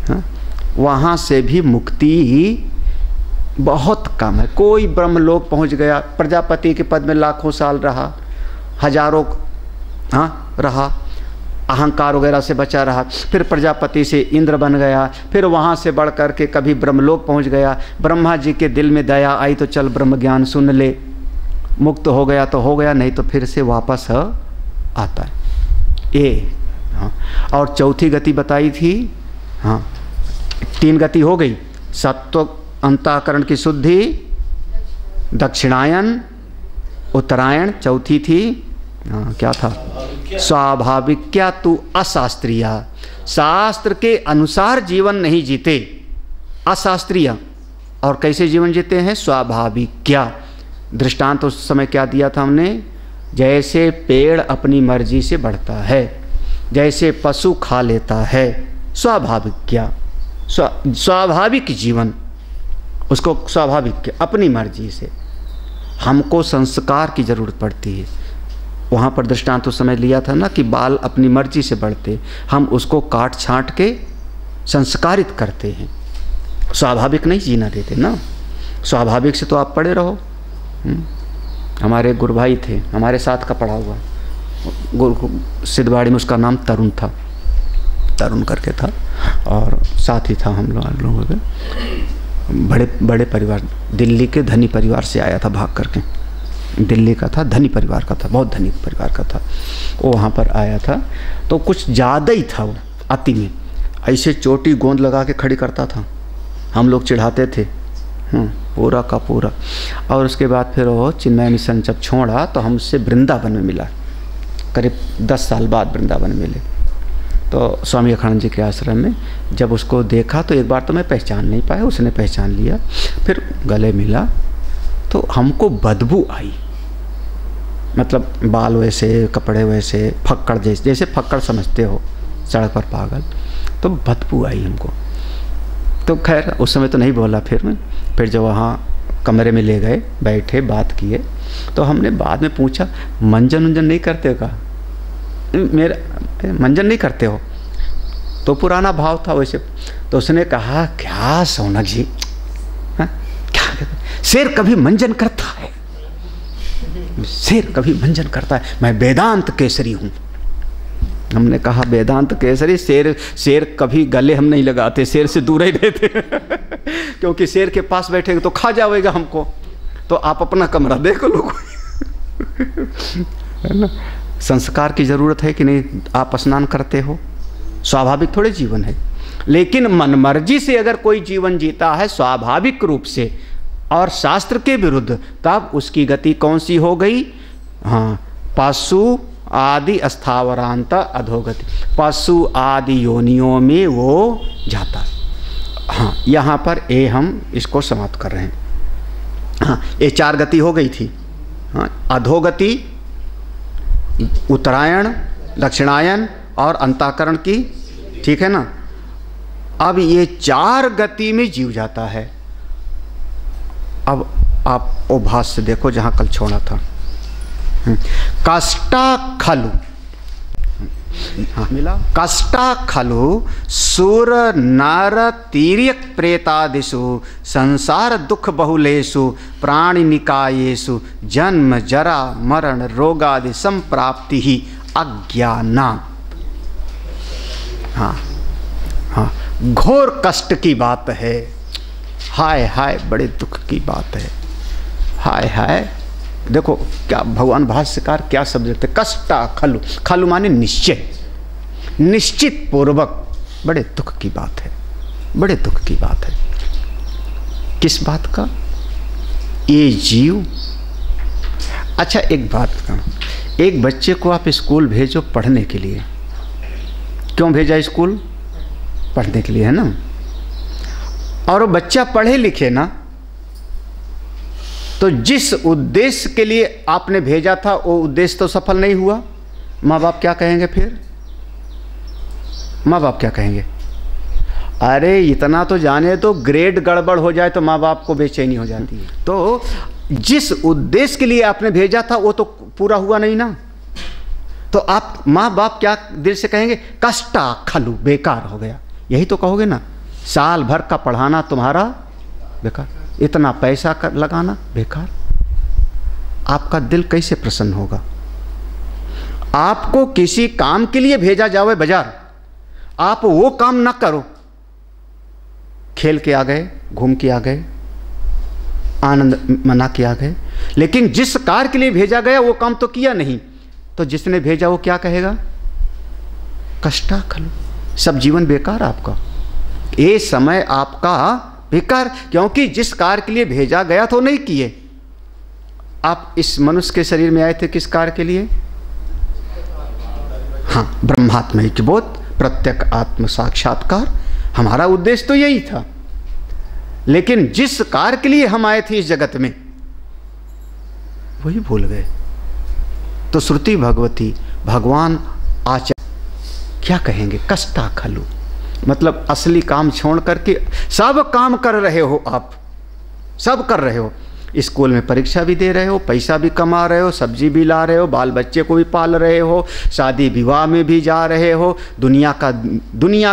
हाँ, वहाँ से भी मुक्ति बहुत कम है। कोई ब्रह्मलोक पहुँच गया, प्रजापति के पद में लाखों साल रहा, हजारों रहा, अहंकार वगैरह से बचा रहा, फिर प्रजापति से इंद्र बन गया, फिर वहाँ से बढ़ कर के कभी ब्रह्मलोक पहुँच गया, ब्रह्मा जी के दिल में दया आई तो चल ब्रह्म ज्ञान सुन ले, मुक्त हो गया तो हो गया, नहीं तो फिर से वापस आता है ये। हाँ, और चौथी गति बताई थी, हाँ 3 गति हो गई, सत्व अंतःकरण की शुद्धि, दक्षिणायन, उत्तरायण, चौथी थी हाँ क्या था, स्वाभाविक क्या तू अशास्त्रीय, शास्त्र के अनुसार जीवन नहीं जीते, अशास्त्रीय। और कैसे जीवन जीते हैं, स्वाभाविक क्या। दृष्टांत उस समय क्या दिया था हमने, जैसे पेड़ अपनी मर्जी से बढ़ता है, जैसे पशु खा लेता है, स्वाभाविक क्या, स्वाभाविक जीवन। उसको स्वाभाविक के अपनी मर्जी से। हमको संस्कार की ज़रूरत पड़ती है। वहाँ पर दृष्टांत उस समय लिया था ना कि बाल अपनी मर्जी से बढ़ते, हम उसको काट छांट के संस्कारित करते हैं, स्वाभाविक नहीं जीना देते ना। स्वाभाविक से तो आप पड़े रहो। हमारे गुरु भाई थे, हमारे साथ का पढ़ा हुआ, गुरु सिद्धवाड़ी में, उसका नाम तरुण था, तरुण करके था, और साथ ही था हम लोगों के। बड़े बड़े परिवार, दिल्ली के धनी परिवार से आया था भाग करके, दिल्ली का था, धनी परिवार का था, बहुत धनी परिवार का था। वो वहाँ पर आया था तो कुछ ज़्यादा ही था वो, अति में, ऐसे चोटी गोंद लगा के खड़ी करता था, हम लोग चिढ़ाते थे पूरा का पूरा। और उसके बाद फिर वो चिन्मय मिशन जब छोड़ा तो हमसे वृंदावन में मिला, करीब 10 साल बाद वृंदावन में मिले। तो स्वामी अखानंद जी के आश्रम में जब उसको देखा तो एक बार तो मैं पहचान नहीं पाया, उसने पहचान लिया, फिर गले मिला तो हमको बदबू आई, मतलब बाल वैसे, कपड़े वैसे, फक्कड़ जैसे फक्कड़ समझते हो सड़क पर पागल, तो बदबू आई हमको। तो खैर उस समय तो नहीं बोला, फिर जब वहाँ कमरे में ले गए, बैठे, बात किए, तो हमने बाद में पूछा मंजन उंजन नहीं करते का, मेरा मंजन नहीं करते हो? तो पुराना भाव था वैसे। तो उसने कहा क्या सोनक जी, क्या कहते, शेर कभी मंजन करता है, शेर कभी मंजन करता है, मैं वेदांत केसरी हूँ। हमने कहा वेदांत केसरी? शेर कभी गले हम नहीं लगाते, शेर से दूर ही रहते क्योंकि शेर के पास बैठेंगे तो खा जाएगा हमको, तो आप अपना कमरा देख लो है ना। संस्कार की ज़रूरत है कि नहीं? आप स्नान करते हो, स्वाभाविक थोड़े जीवन है, लेकिन मनमर्जी से अगर कोई जीवन जीता है स्वाभाविक रूप से और शास्त्र के विरुद्ध, तब उसकी गति कौन सी हो गई? हाँ, पशु आदि स्थावरांत अधोगति, पशु आदि योनियों में वो जाता है। हाँ, यहाँ पर ए हम इसको समाप्त कर रहे हैं। हाँ, ये 4 गति हो गई थी। हाँ, अधोगति, उत्तरायण, दक्षिणायन और अंतःकरण की, ठीक है ना। अब ये 4 गति में जीव जाता है। अब आप वो भाष्य देखो जहाँ कल छोड़ा था, कष्टा खलु, हाँ, मिला, कष्टा खलु सुर नर तीर्यक प्रेतादिषु संसार दुख बहुलेषु प्राणि निकायेषु जन्म जरा मरण रोगादि संप्राप्ति ही अज्ञाना। हाँ हाँ, घोर कष्ट की बात है, हाय हाय बड़े दुख की बात है, हाय हाय। देखो क्या भगवान भाष्यकार क्या शब्द देते, कष्टा खलु, खलु माने निश्चय, निश्चित पूर्वक, बड़े दुख की बात है, बड़े दुख की बात है। किस बात का? ये जीव। अच्छा एक बात का, एक बच्चे को आप स्कूल भेजो पढ़ने के लिए, क्यों भेजा स्कूल? पढ़ने के लिए, है ना। और वो बच्चा पढ़े लिखे ना, तो जिस उद्देश्य के लिए आपने भेजा था वो उद्देश्य तो सफल नहीं हुआ, माँ बाप क्या कहेंगे फिर? माँ बाप क्या कहेंगे? अरे इतना तो जाने तो, ग्रेड गड़बड़ हो जाए तो माँ बाप को बेचैनी हो जाती है। तो जिस उद्देश्य के लिए आपने भेजा था वो तो पूरा हुआ नहीं ना, तो आप माँ बाप क्या दिल से कहेंगे? कष्टा खलु, बेकार हो गया, यही तो कहोगे ना। साल भर का पढ़ाना तुम्हारा बेकार, इतना पैसा कर लगाना बेकार। आपका दिल कैसे प्रसन्न होगा? आपको किसी काम के लिए भेजा जावे बाजार, आप वो काम ना करो, खेल के आ गए, घूम के आ गए, आनंद मना के आ गए, लेकिन जिस कार्य के लिए भेजा गया वो काम तो किया नहीं, तो जिसने भेजा वो क्या कहेगा? कष्टा खलु, सब जीवन बेकार आपका, ये समय आपका बेकार, क्योंकि जिस कार्य के लिए भेजा गया तो नहीं किए। आप इस मनुष्य के शरीर में आए थे किस कार्य के लिए? हाँ, ब्रह्मात्म की बोध, प्रत्यक आत्म साक्षात्कार, हमारा उद्देश्य तो यही था। लेकिन जिस कार्य के लिए हम आए थे इस जगत में वही भूल गए। तो श्रुति भगवती, भगवान आचार्य क्या कहेंगे? कष्टा खलु, मतलब असली काम छोड़ करके सब काम कर रहे हो आप, सब कर रहे हो, स्कूल में परीक्षा भी दे रहे हो, पैसा भी कमा रहे हो, सब्जी भी ला रहे हो, बाल बच्चे को भी पाल रहे हो, शादी विवाह में भी जा रहे हो, दुनिया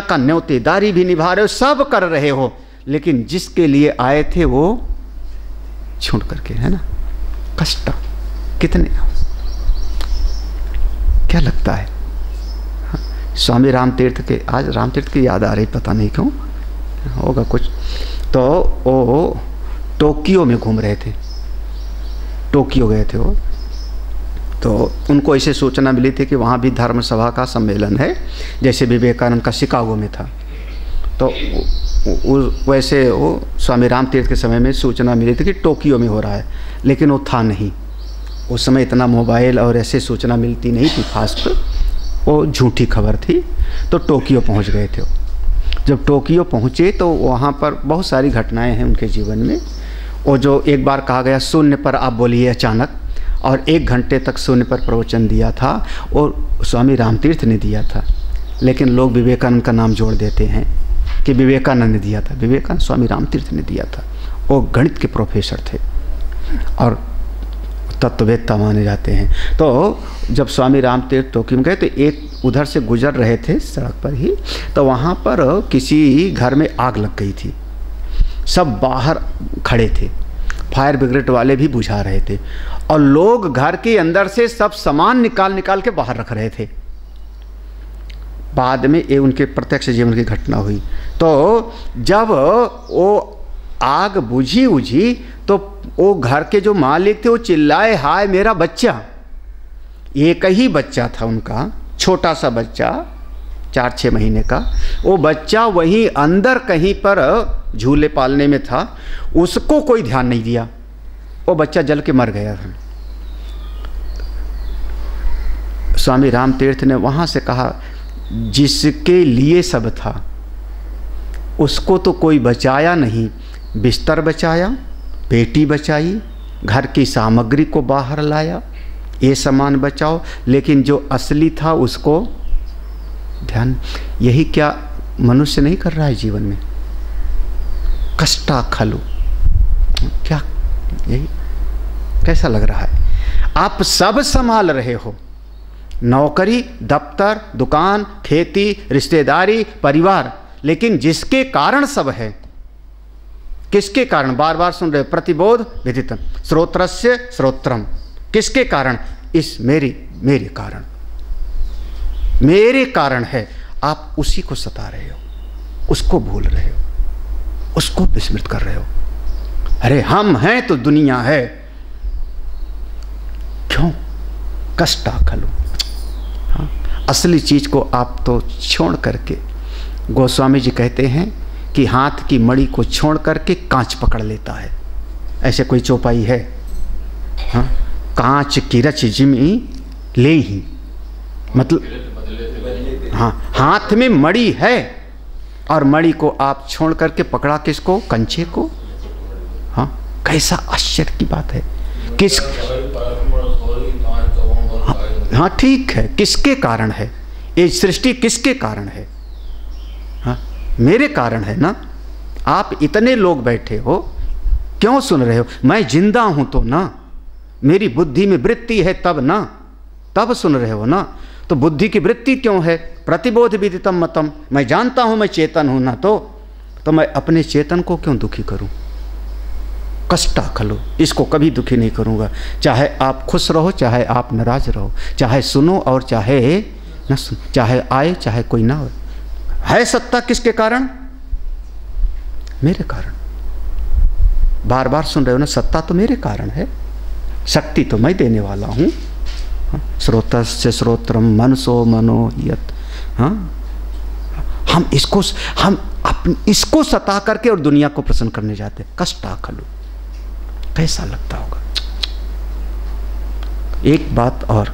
का न्योतेदारी भी निभा रहे हो, सब कर रहे हो, लेकिन जिसके लिए आए थे वो छोड़ करके, है ना। कष्ट कितने, क्या लगता है। स्वामी रामतीर्थ के, आज रामतीर्थ की याद आ रही, पता नहीं क्यों, होगा कुछ। तो वो टोक्यो में घूम रहे थे, टोक्यो गए थे वो, तो उनको ऐसे सूचना मिली थी कि वहाँ भी धर्म सभा का सम्मेलन है, जैसे विवेकानंद का शिकागो में था। तो वैसे वो स्वामी रामतीर्थ के समय में सूचना मिली थी कि टोक्यो में हो रहा है, लेकिन वो था नहीं। उस समय इतना मोबाइल और ऐसे सूचना मिलती नहीं थी फास्ट, वो झूठी खबर थी। तो टोक्यो पहुंच गए थे। जब टोक्यो पहुंचे तो वहाँ पर बहुत सारी घटनाएं हैं उनके जीवन में। वो जो एक बार कहा गया शून्य पर आप बोलिए अचानक, और 1 घंटे तक शून्य पर प्रवचन दिया था, और स्वामी रामतीर्थ ने दिया था, लेकिन लोग विवेकानंद का नाम जोड़ देते हैं कि विवेकानंद ने दिया था। विवेकानंद स्वामी रामतीर्थ ने दिया था। वो गणित के प्रोफेसर थे और तत्ववेत्ता माने जाते हैं। तो जब स्वामी रामतीर्थ टोक्यो में गए तो एक उधर से गुजर रहे थे सड़क पर ही, तो वहाँ पर किसी घर में आग लग गई थी। सब बाहर खड़े थे, फायर ब्रिगेड वाले भी बुझा रहे थे, और लोग घर के अंदर से सब सामान निकाल निकाल के बाहर रख रहे थे। बाद में ये उनके प्रत्यक्ष जीवन की घटना हुई। तो जब वो आग बुझी तो वो घर के जो मालिक थे वो चिल्लाए, हाय मेरा बच्चा। एक ही बच्चा था उनका, छोटा सा बच्चा, 4-6 महीने का। वो बच्चा वहीं अंदर कहीं पर झूले पालने में था, उसको कोई ध्यान नहीं दिया, वो बच्चा जल के मर गया था। स्वामी रामतीर्थ ने वहाँ से कहा, जिसके लिए सब था उसको तो कोई बचाया नहीं। बिस्तर बचाया, पेटी बचाई, घर की सामग्री को बाहर लाया, ये सामान बचाओ, लेकिन जो असली था उसको ध्यान। यही क्या मनुष्य नहीं कर रहा है जीवन में? कष्टा खलु, क्या यही कैसा लग रहा है? आप सब संभाल रहे हो, नौकरी, दफ्तर, दुकान, खेती, रिश्तेदारी, परिवार, लेकिन जिसके कारण सब है, किसके कारण? बार बार सुन रहे, प्रतिबोध विदितम, श्रोत्रस्य श्रोत्रम, किसके कारण? इस मेरे कारण, मेरे कारण है। आप उसी को सता रहे हो, उसको भूल रहे हो, उसको विस्मृत कर रहे हो। अरे हम हैं तो दुनिया है, क्यों? कष्टा खलु। हाँ, असली चीज को आप तो छोड़ करके, गोस्वामी जी कहते हैं कि हाथ की मणि को छोड़ करके कांच पकड़ लेता है। ऐसे कोई चौपाई है? हाँ, कांच की रच जिमी ले ही, मतलब हाँ, हाथ में मणि है और मणि को आप छोड़ करके पकड़ा किसको? कंचे को। हाँ, कैसा आश्चर्य की बात है। किस हाँ ठीक है, किसके कारण है ये सृष्टि? किसके कारण है? हाँ, मेरे कारण है ना। आप इतने लोग बैठे हो, क्यों सुन रहे हो? मैं जिंदा हूं तो ना, मेरी बुद्धि में वृत्ति है तब ना, तब सुन रहे हो ना। तो बुद्धि की वृत्ति क्यों है? प्रतिबोध विदितम मतम, मैं जानता हूं मैं चेतन हूं ना, तो मैं अपने चेतन को क्यों दुखी करूं? कष्टा खलु, इसको कभी दुखी नहीं करूंगा। चाहे आप खुश रहो, चाहे आप नाराज रहो, चाहे सुनो और चाहे न सुनो, चाहे आए चाहे कोई ना हो। है सत्ता किसके कारण? मेरे कारण। बार बार सुन रहे हो ना, सत्ता तो मेरे कारण है, शक्ति तो मैं देने वाला हूं। श्रोतस्य श्रोत्रम मनसो मनो यत। हाँ, हम इसको सता करके और दुनिया को प्रसन्न करने जाते। कष्टा खलु, कैसा लगता होगा? एक बात और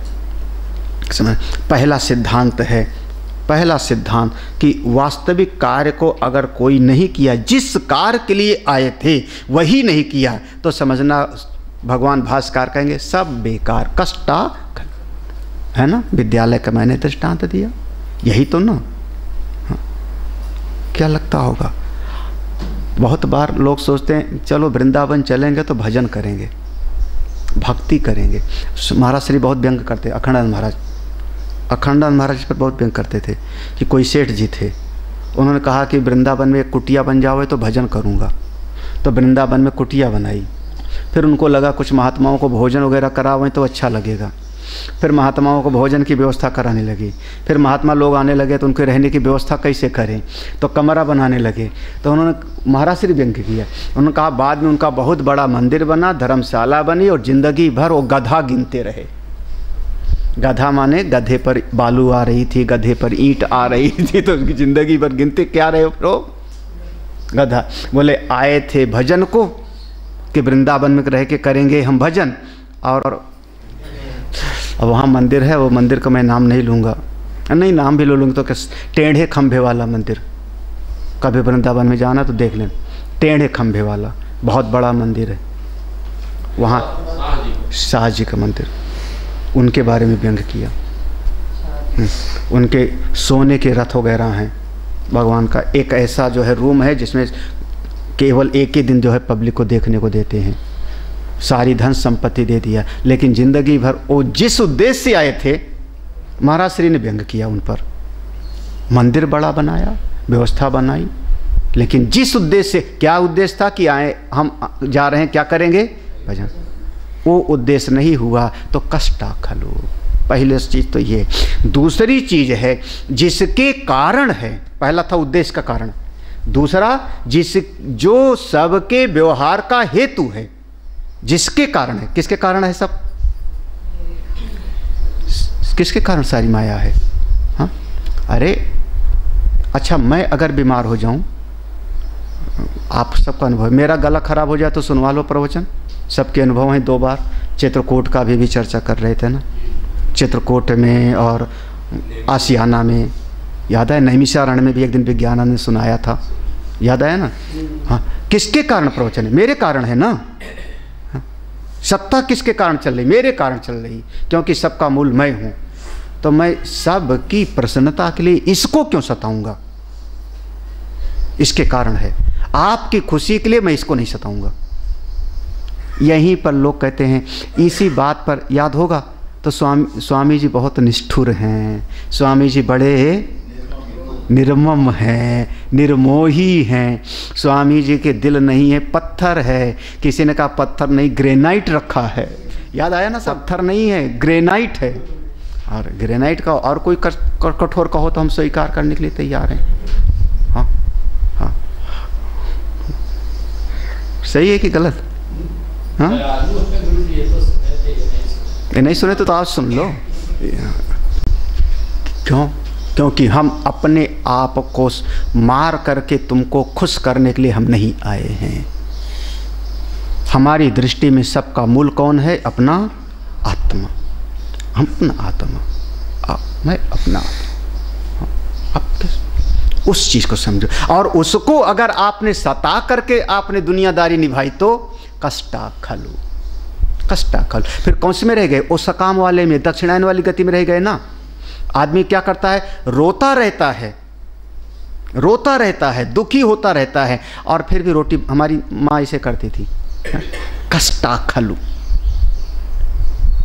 समझ, पहला सिद्धांत है, पहला सिद्धांत कि वास्तविक कार्य को अगर कोई नहीं किया, जिस कार्य के लिए आए थे वही नहीं किया, तो समझना भगवान भास्कर कहेंगे सब बेकार। कष्टा है ना, विद्यालय का मैंने दृष्टांत दिया, यही तो ना। हाँ, क्या लगता होगा? बहुत बार लोग सोचते हैं चलो वृंदावन चलेंगे तो भजन करेंगे, भक्ति करेंगे। महाराज श्री बहुत व्यंग करते, अखंडानंद महाराज पर बहुत व्यंग करते थे कि कोई सेठ जी थे, उन्होंने कहा कि वृंदावन में एक कुटिया बन जाओ तो भजन करूँगा। तो वृंदावन में कुटिया बनाई, फिर उनको लगा कुछ महात्माओं को भोजन वगैरह करावें तो अच्छा लगेगा, फिर महात्माओं को भोजन की व्यवस्था कराने लगी। फिर महात्मा लोग आने लगे तो उनके रहने की व्यवस्था कैसे करें, तो कमरा बनाने लगे। तो उन्होंने महाराज श्री व्यंग किया, उन्होंने कहा बाद में उनका बहुत बड़ा मंदिर बना, धर्मशाला बनी और ज़िंदगी भर वो गधा गिनते रहे। गधा माने गधे पर बालू आ रही थी, गधे पर ईंट आ रही थी, तो उसकी ज़िंदगी भर गिनते क्या रहे हो गधा। बोले आए थे भजन को कि वृंदावन में रह के करेंगे हम भजन, और अब वहाँ मंदिर है, वो मंदिर का मैं नाम नहीं लूँगा, नहीं नाम भी ले लूँगा तो टेढ़े खंभे वाला मंदिर, कभी वृंदावन में जाना तो देख लें, टेढ़े खंभे वाला बहुत बड़ा मंदिर है वहाँ, शाह जी का मंदिर। उनके बारे में व्यंग किया, उनके सोने के रथ वगैरह हैं भगवान का। एक ऐसा जो है रूम है जिसमें केवल एक ही दिन जो है पब्लिक को देखने को देते हैं, सारी धन संपत्ति दे दिया, लेकिन ज़िंदगी भर वो जिस उद्देश्य से आए थे महाराज श्री ने व्यंग किया उन पर। मंदिर बड़ा बनाया, व्यवस्था बनाई, लेकिन जिस उद्देश्य से, क्या उद्देश्य था कि आए हम जा रहे हैं क्या करेंगे भजन, वो उद्देश्य नहीं हुआ तो कष्टा खलो। पहले चीज़ तो ये। दूसरी चीज़ है जिसके कारण है, पहला था उद्देश्य का कारण, दूसरा जो सबके व्यवहार का हेतु है, जिसके कारण है। किसके कारण है सब, किसके कारण सारी माया है? हाँ, अरे अच्छा मैं अगर बीमार हो जाऊं, आप सबका अनुभव, मेरा गला खराब हो जाए तो सुनवा लो प्रवचन, सबके अनुभव हैं। 2 बार चित्रकूट का भी चर्चा कर रहे थे ना, चित्रकूट में और आसियाना में, याद है? नैमिषारण्य में भी एक दिन विज्ञानंद ने सुनाया था, याद आया ना? हाँ, किसके कारण प्रवचन है? मेरे कारण है ना। हाँ? सत्ता किसके कारण चल रही? मेरे कारण चल रही, क्योंकि सबका मूल मैं हूँ। तो मैं सबकी प्रसन्नता के लिए इसको क्यों सताऊंगा? इसके कारण है। आपकी खुशी के लिए मैं इसको नहीं सताऊंगा। यहीं पर लोग कहते हैं, इसी बात पर याद होगा तो स्वामी जी बहुत निष्ठुर हैं, स्वामी जी बड़े निर्मम हैं, निर्मोही हैं, स्वामी जी के दिल नहीं है, पत्थर है। किसी ने कहा पत्थर नहीं, ग्रेनाइट रखा है, याद आया ना? पत्थर नहीं है, ग्रेनाइट है। और ग्रेनाइट का और कोई कठोर कहो तो हम स्वीकार करने के लिए तैयार हैं। हाँ हाँ, सही है कि गलत? हाँ, नहीं सुने तो आज सुन लो। क्यों? क्योंकि हम अपने आप को मार करके तुमको खुश करने के लिए हम नहीं आए हैं। हमारी दृष्टि में सबका मूल कौन है? अपना आत्मा। हम अपना आत्मा, मैं अपना आत्मा। उस चीज़ को समझो, और उसको अगर आपने सता करके आपने दुनियादारी निभाई तो कष्टा खलु, कष्टा खलु। फिर कौन से में रह गए? वो सकाम वाले में, दक्षिणायन वाली गति में रह गए ना। आदमी क्या करता है? रोता रहता है, रोता रहता है, दुखी होता रहता है, और फिर भी रोटी, हमारी माँ इसे करती थी, कष्टा खलु।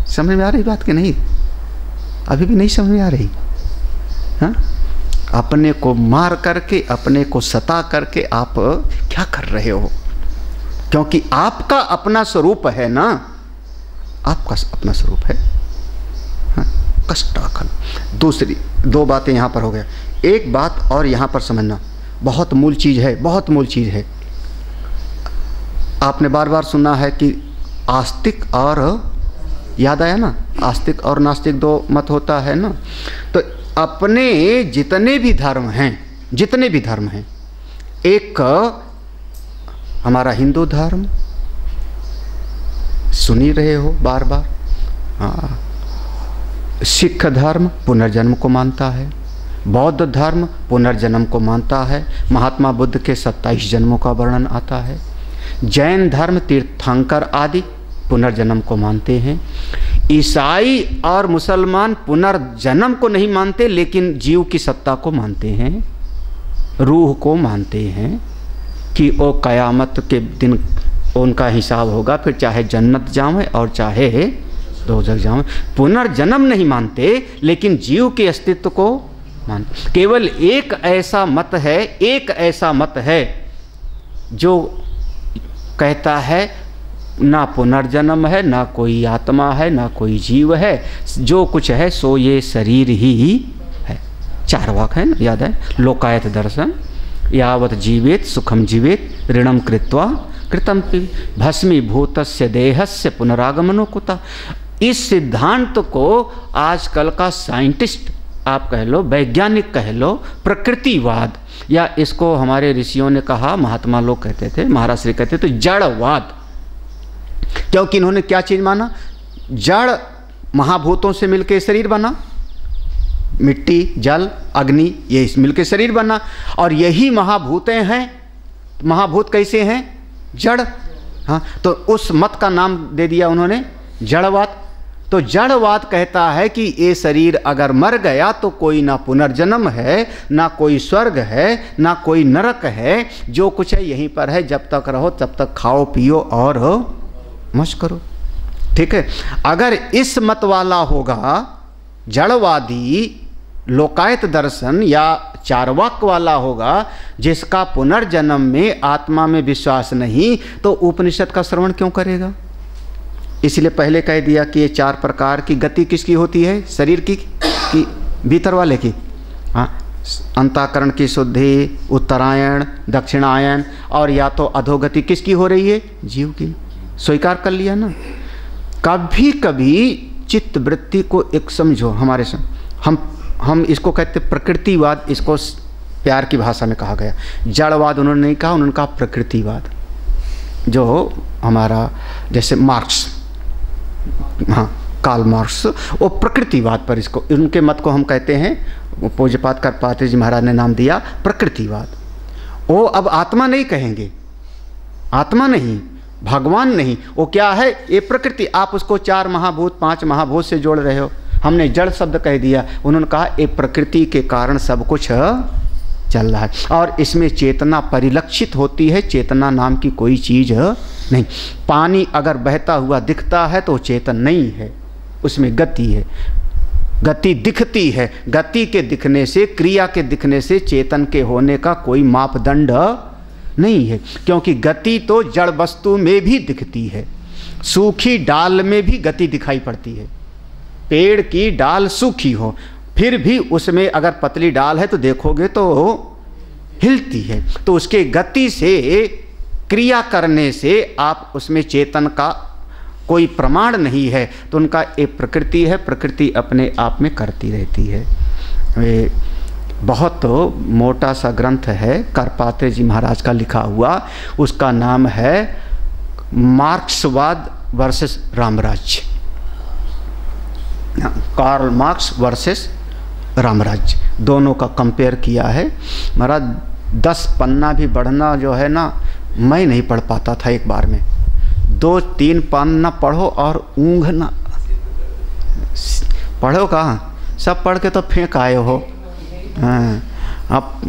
समझ में आ रही बात कि नहीं? अभी भी नहीं समझ में आ रही? हाँ, अपने को मार करके, अपने को सता करके आप क्या कर रहे हो? क्योंकि आपका अपना स्वरूप है ना, आपका अपना स्वरूप है। हाँ, कष्टाखल। दूसरी 2 बातें यहाँ पर हो गया। एक बात और यहाँ पर समझना, बहुत मूल चीज़ है, बहुत मूल चीज़ है। आपने बार बार सुना है कि आस्तिक और, याद आया ना, आस्तिक और नास्तिक 2 मत होता है ना। तो अपने जितने भी धर्म हैं, जितने भी धर्म हैं, एक हमारा हिंदू धर्म सुन ही रहे हो बार बार, हाँ, सिख धर्म पुनर्जन्म को मानता है, बौद्ध धर्म पुनर्जन्म को मानता है, महात्मा बुद्ध के 27 जन्मों का वर्णन आता है, जैन धर्म तीर्थंकर आदि पुनर्जन्म को मानते हैं, ईसाई और मुसलमान पुनर्जन्म को नहीं मानते, लेकिन जीव की सत्ता को मानते हैं, रूह को मानते हैं। कि वो क़यामत के दिन उनका हिसाब होगा, फिर चाहे जन्नत जाएं और चाहे दोज़ख जाएं। पुनर्जन्म नहीं मानते, लेकिन जीव के अस्तित्व को मानते। केवल एक ऐसा मत है जो कहता है ना पुनर्जन्म है, ना कोई आत्मा है, ना कोई जीव है, जो कुछ है सो ये शरीर ही है। चारवाक है ना, याद है, लोकायत दर्शन, यावत जीवेत सुखम जीवेत ऋणम कृत्वा कृतम भस्मीभूतस्य देहस्य पुनरागमनो कुतः। इस सिद्धांत को आजकल का साइंटिस्ट आप कह लो, वैज्ञानिक कह लो, प्रकृतिवाद, या इसको हमारे ऋषियों ने कहा, महात्मा लोग कहते थे, महाराज श्री कहते थे जड़वाद। क्योंकि इन्होंने क्या चीज माना? जड़ महाभूतों से मिलकर शरीर बना, मिट्टी, जल, अग्नि, ये मिलकर शरीर बना, और यही महाभूतें हैं। महाभूत कैसे हैं? जड़। हाँ, तो उस मत का नाम दे दिया उन्होंने जड़वाद। तो जड़वाद कहता है कि ये शरीर अगर मर गया तो कोई ना पुनर्जन्म है, ना कोई स्वर्ग है, ना कोई नरक है, जो कुछ है यहीं पर है, जब तक रहो तब तक खाओ पियो और मौज करो। ठीक है, अगर इस मत वाला होगा जड़वादी, लोकायत दर्शन या चारवाक वाला होगा, जिसका पुनर्जन्म में आत्मा में विश्वास नहीं, तो उपनिषद का श्रवण क्यों करेगा? इसलिए पहले कह दिया कि ये 4 प्रकार की गति किसकी होती है? शरीर की भीतर वाले की। हाँ, अंतःकरण की शुद्धि, उत्तरायण, दक्षिणायन, और या तो अधोगति किसकी हो रही है? जीव की। स्वीकार कर लिया ना। कभी कभी चित्त वृत्ति को एक समझो, हमारे हम इसको कहते प्रकृतिवाद, इसको प्यार की भाषा में कहा गया। जड़वाद उन्होंने नहीं कहा, उन्होंने कहा प्रकृतिवाद, जो हमारा जैसे मार्क्स, हाँ कार्ल मार्क्स, वो प्रकृतिवाद पर इसको, उनके मत को हम कहते हैं, पूज्यपाद करपात्री जी महाराज ने नाम दिया प्रकृतिवाद। वो अब आत्मा नहीं कहेंगे, आत्मा नहीं, भगवान नहीं, वो क्या है? ये प्रकृति। आप उसको 4 महाभूत 5 महाभूत से जोड़ रहे हो, हमने जड़ शब्द कह दिया। उन्होंने कहा ये प्रकृति के कारण सब कुछ चल रहा है, और इसमें चेतना परिलक्षित होती है, चेतना नाम की कोई चीज़ नहीं। पानी अगर बहता हुआ दिखता है तो चेतन नहीं है, उसमें गति है, गति दिखती है। गति के दिखने से, क्रिया के दिखने से चेतन के होने का कोई मापदंड नहीं है, क्योंकि गति तो जड़ वस्तु में भी दिखती है। सूखी डाल में भी गति दिखाई पड़ती है। पेड़ की डाल सूखी हो, फिर भी उसमें अगर पतली डाल है तो देखोगे तो हिलती है। तो उसके गति से, क्रिया करने से आप उसमें चेतन का कोई प्रमाण नहीं है। तो उनका एक प्रकृति है, प्रकृति अपने आप में करती रहती है। वे बहुत मोटा सा ग्रंथ है, करपात्री जी महाराज का लिखा हुआ, उसका नाम है मार्क्सवाद वर्सेस रामराज्य। कार्ल मार्क्स वर्सेस रामराज्य, दोनों का कंपेयर किया है। महाराज 10 पन्ना भी बढ़ना जो है ना, मैं नहीं पढ़ पाता था एक बार में। 2-3 पन्ना पढ़ो और ऊँघना, पढ़ो कहाँ, सब पढ़ के तो फेंक आए हो। हाँ, अब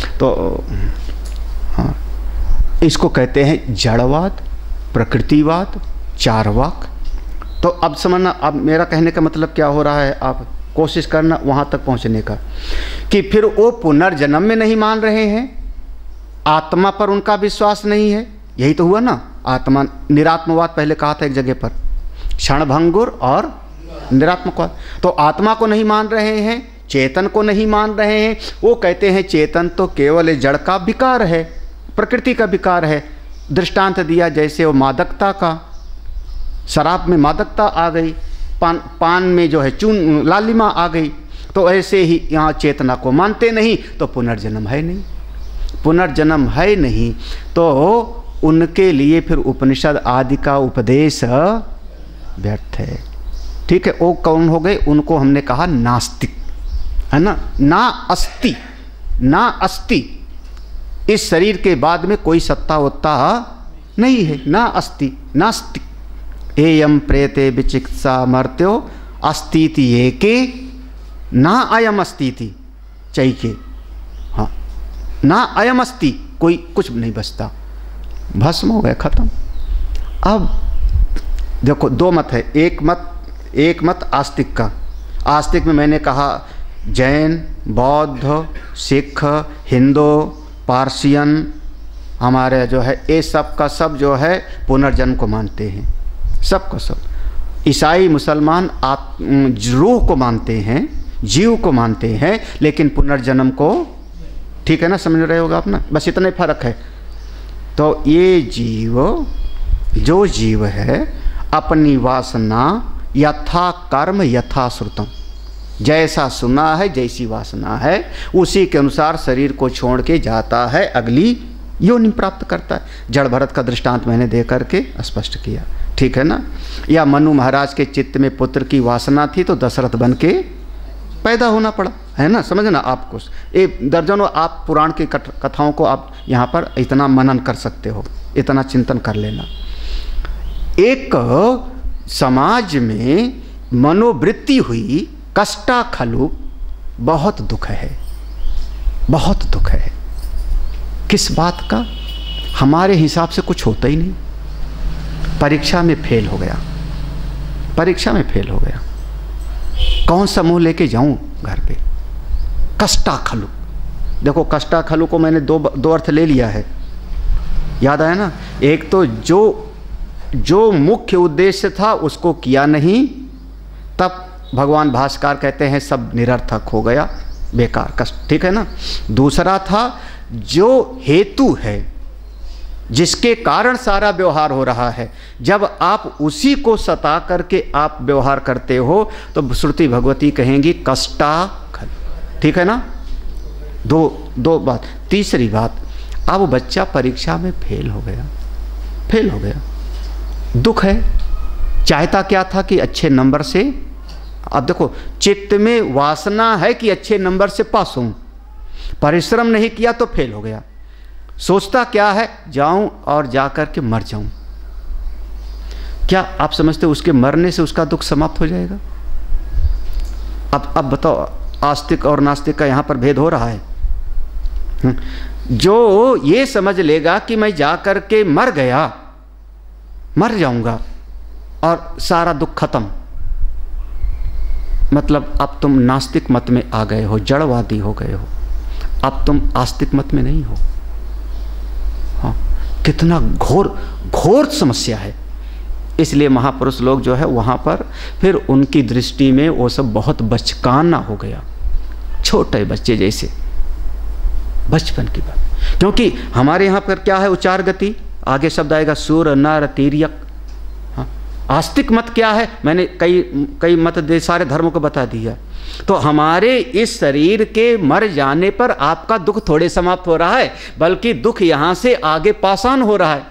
तो हाँ, इसको कहते हैं जड़वाद, प्रकृतिवाद, चारवाक। तो अब समझना, अब मेरा कहने का मतलब क्या हो रहा है, आप कोशिश करना वहाँ तक पहुँचने का, कि फिर वो पुनर्जन्म में नहीं मान रहे हैं, आत्मा पर उनका विश्वास नहीं है। यही तो हुआ ना, आत्मा निरात्मवाद पहले कहा था एक जगह पर, क्षणभंगुर और निरात्मकवाद। तो आत्मा को नहीं मान रहे हैं, चेतन को नहीं मान रहे हैं। वो कहते हैं चेतन तो केवल जड़ का विकार है, प्रकृति का विकार है। दृष्टांत दिया जैसे वो मादकता का, शराब में मादकता आ गई, पान में जो है चून लालिमा आ गई, तो ऐसे ही यहाँ चेतना को मानते नहीं, तो पुनर्जन्म है नहीं, पुनर्जन्म है नहीं, तो उनके लिए फिर उपनिषद आदि का उपदेश व्यर्थ है। ठीक है, वो कौन हो गए? उनको हमने कहा नास्तिक, है ना। ना अस्ति, ना अस्ति, इस शरीर के बाद में कोई सत्ता वत्ता नहीं है, ना अस्ति, नास्तिक। एयम प्रेते विचिकित्सा मर्त्यो अस्तीति एके ना अयम अस्तीति चैके। हाँ, ना अयम अस्ति, कोई कुछ नहीं बचता, भस्म हो गए, खत्म। अब देखो दो मत है, एक मत आस्तिक का। आस्तिक में मैंने कहा जैन, बौद्ध, सिख, हिंदू, पारसियन, हमारे जो है ये सब का सब जो है पुनर्जन्म को मानते हैं, सब का सब। ईसाई मुसलमान रूह को मानते हैं, जीव को मानते हैं, लेकिन पुनर्जन्म को, ठीक है ना, समझ रहे होगा आप ना, बस इतना ही फर्क है। तो ये जीव, जो जीव है अपनी वासना यथा कर्म यथा श्रुतम, जैसा सुना है, जैसी वासना है, उसी के अनुसार शरीर को छोड़ के जाता है, अगली योनि प्राप्त करता है। जड़ भरत का दृष्टांत मैंने दे करके स्पष्ट किया, ठीक है ना। या मनु महाराज के चित्त में पुत्र की वासना थी तो दशरथ बन के पैदा होना पड़ा, है ना, समझना आपको। ये दर्जनों आप पुराण की कथाओं को आप यहाँ पर इतना मनन कर सकते हो, इतना चिंतन कर लेना। एक समाज में मनोवृत्ति हुई कष्टा खलु, बहुत दुख है, बहुत दुख है। किस बात का? हमारे हिसाब से कुछ होता ही नहीं। परीक्षा में फेल हो गया, परीक्षा में फेल हो गया, कौन सा मुंह लेके जाऊं घर पे? कष्टा खलु। देखो कष्टा खलु को मैंने दो अर्थ ले लिया है, याद आया ना। एक तो जो मुख्य उद्देश्य था उसको किया नहीं, तब भगवान भास्कर कहते हैं सब निरर्थक हो गया, बेकार, कष्ट, ठीक है ना। दूसरा था जो हेतु है, जिसके कारण सारा व्यवहार हो रहा है, जब आप उसी को सता करके आप व्यवहार करते हो तो श्रुति भगवती कहेंगी कष्टा खल, ठीक है ना। दो बात। तीसरी बात, अब बच्चा परीक्षा में फेल हो गया, फेल हो गया, दुख है। चाहता क्या था कि अच्छे नंबर से, अब देखो चित्त में वासना है कि अच्छे नंबर से पास हूं, परिश्रम नहीं किया तो फेल हो गया। सोचता क्या है, जाऊं और जाकर के मर जाऊं। क्या आप समझते हो उसके मरने से उसका दुख समाप्त हो जाएगा? अब बताओ, आस्तिक और नास्तिक का यहां पर भेद हो रहा है। जो ये समझ लेगा कि मैं जाकर के मर गया, मर जाऊंगा और सारा दुख खत्म, मतलब अब तुम नास्तिक मत में आ गए हो, जड़वादी हो गए हो, अब तुम आस्तिक मत में नहीं हो। हाँ, कितना घोर समस्या है। इसलिए महापुरुष लोग जो है वहाँ पर फिर उनकी दृष्टि में वो सब बहुत बचकाना हो गया, छोटे बच्चे जैसे, बचपन की बात। क्योंकि हमारे यहाँ पर क्या है, उच्चार गति, आगे शब्द आएगा सूर नर तीर्यक। हाँ, आस्तिक मत क्या है, मैंने कई मत दे सारे धर्मों को बता दिया। तो हमारे इस शरीर के मर जाने पर आपका दुख थोड़े समाप्त हो रहा है, बल्कि दुख यहां से आगे पासान हो रहा है।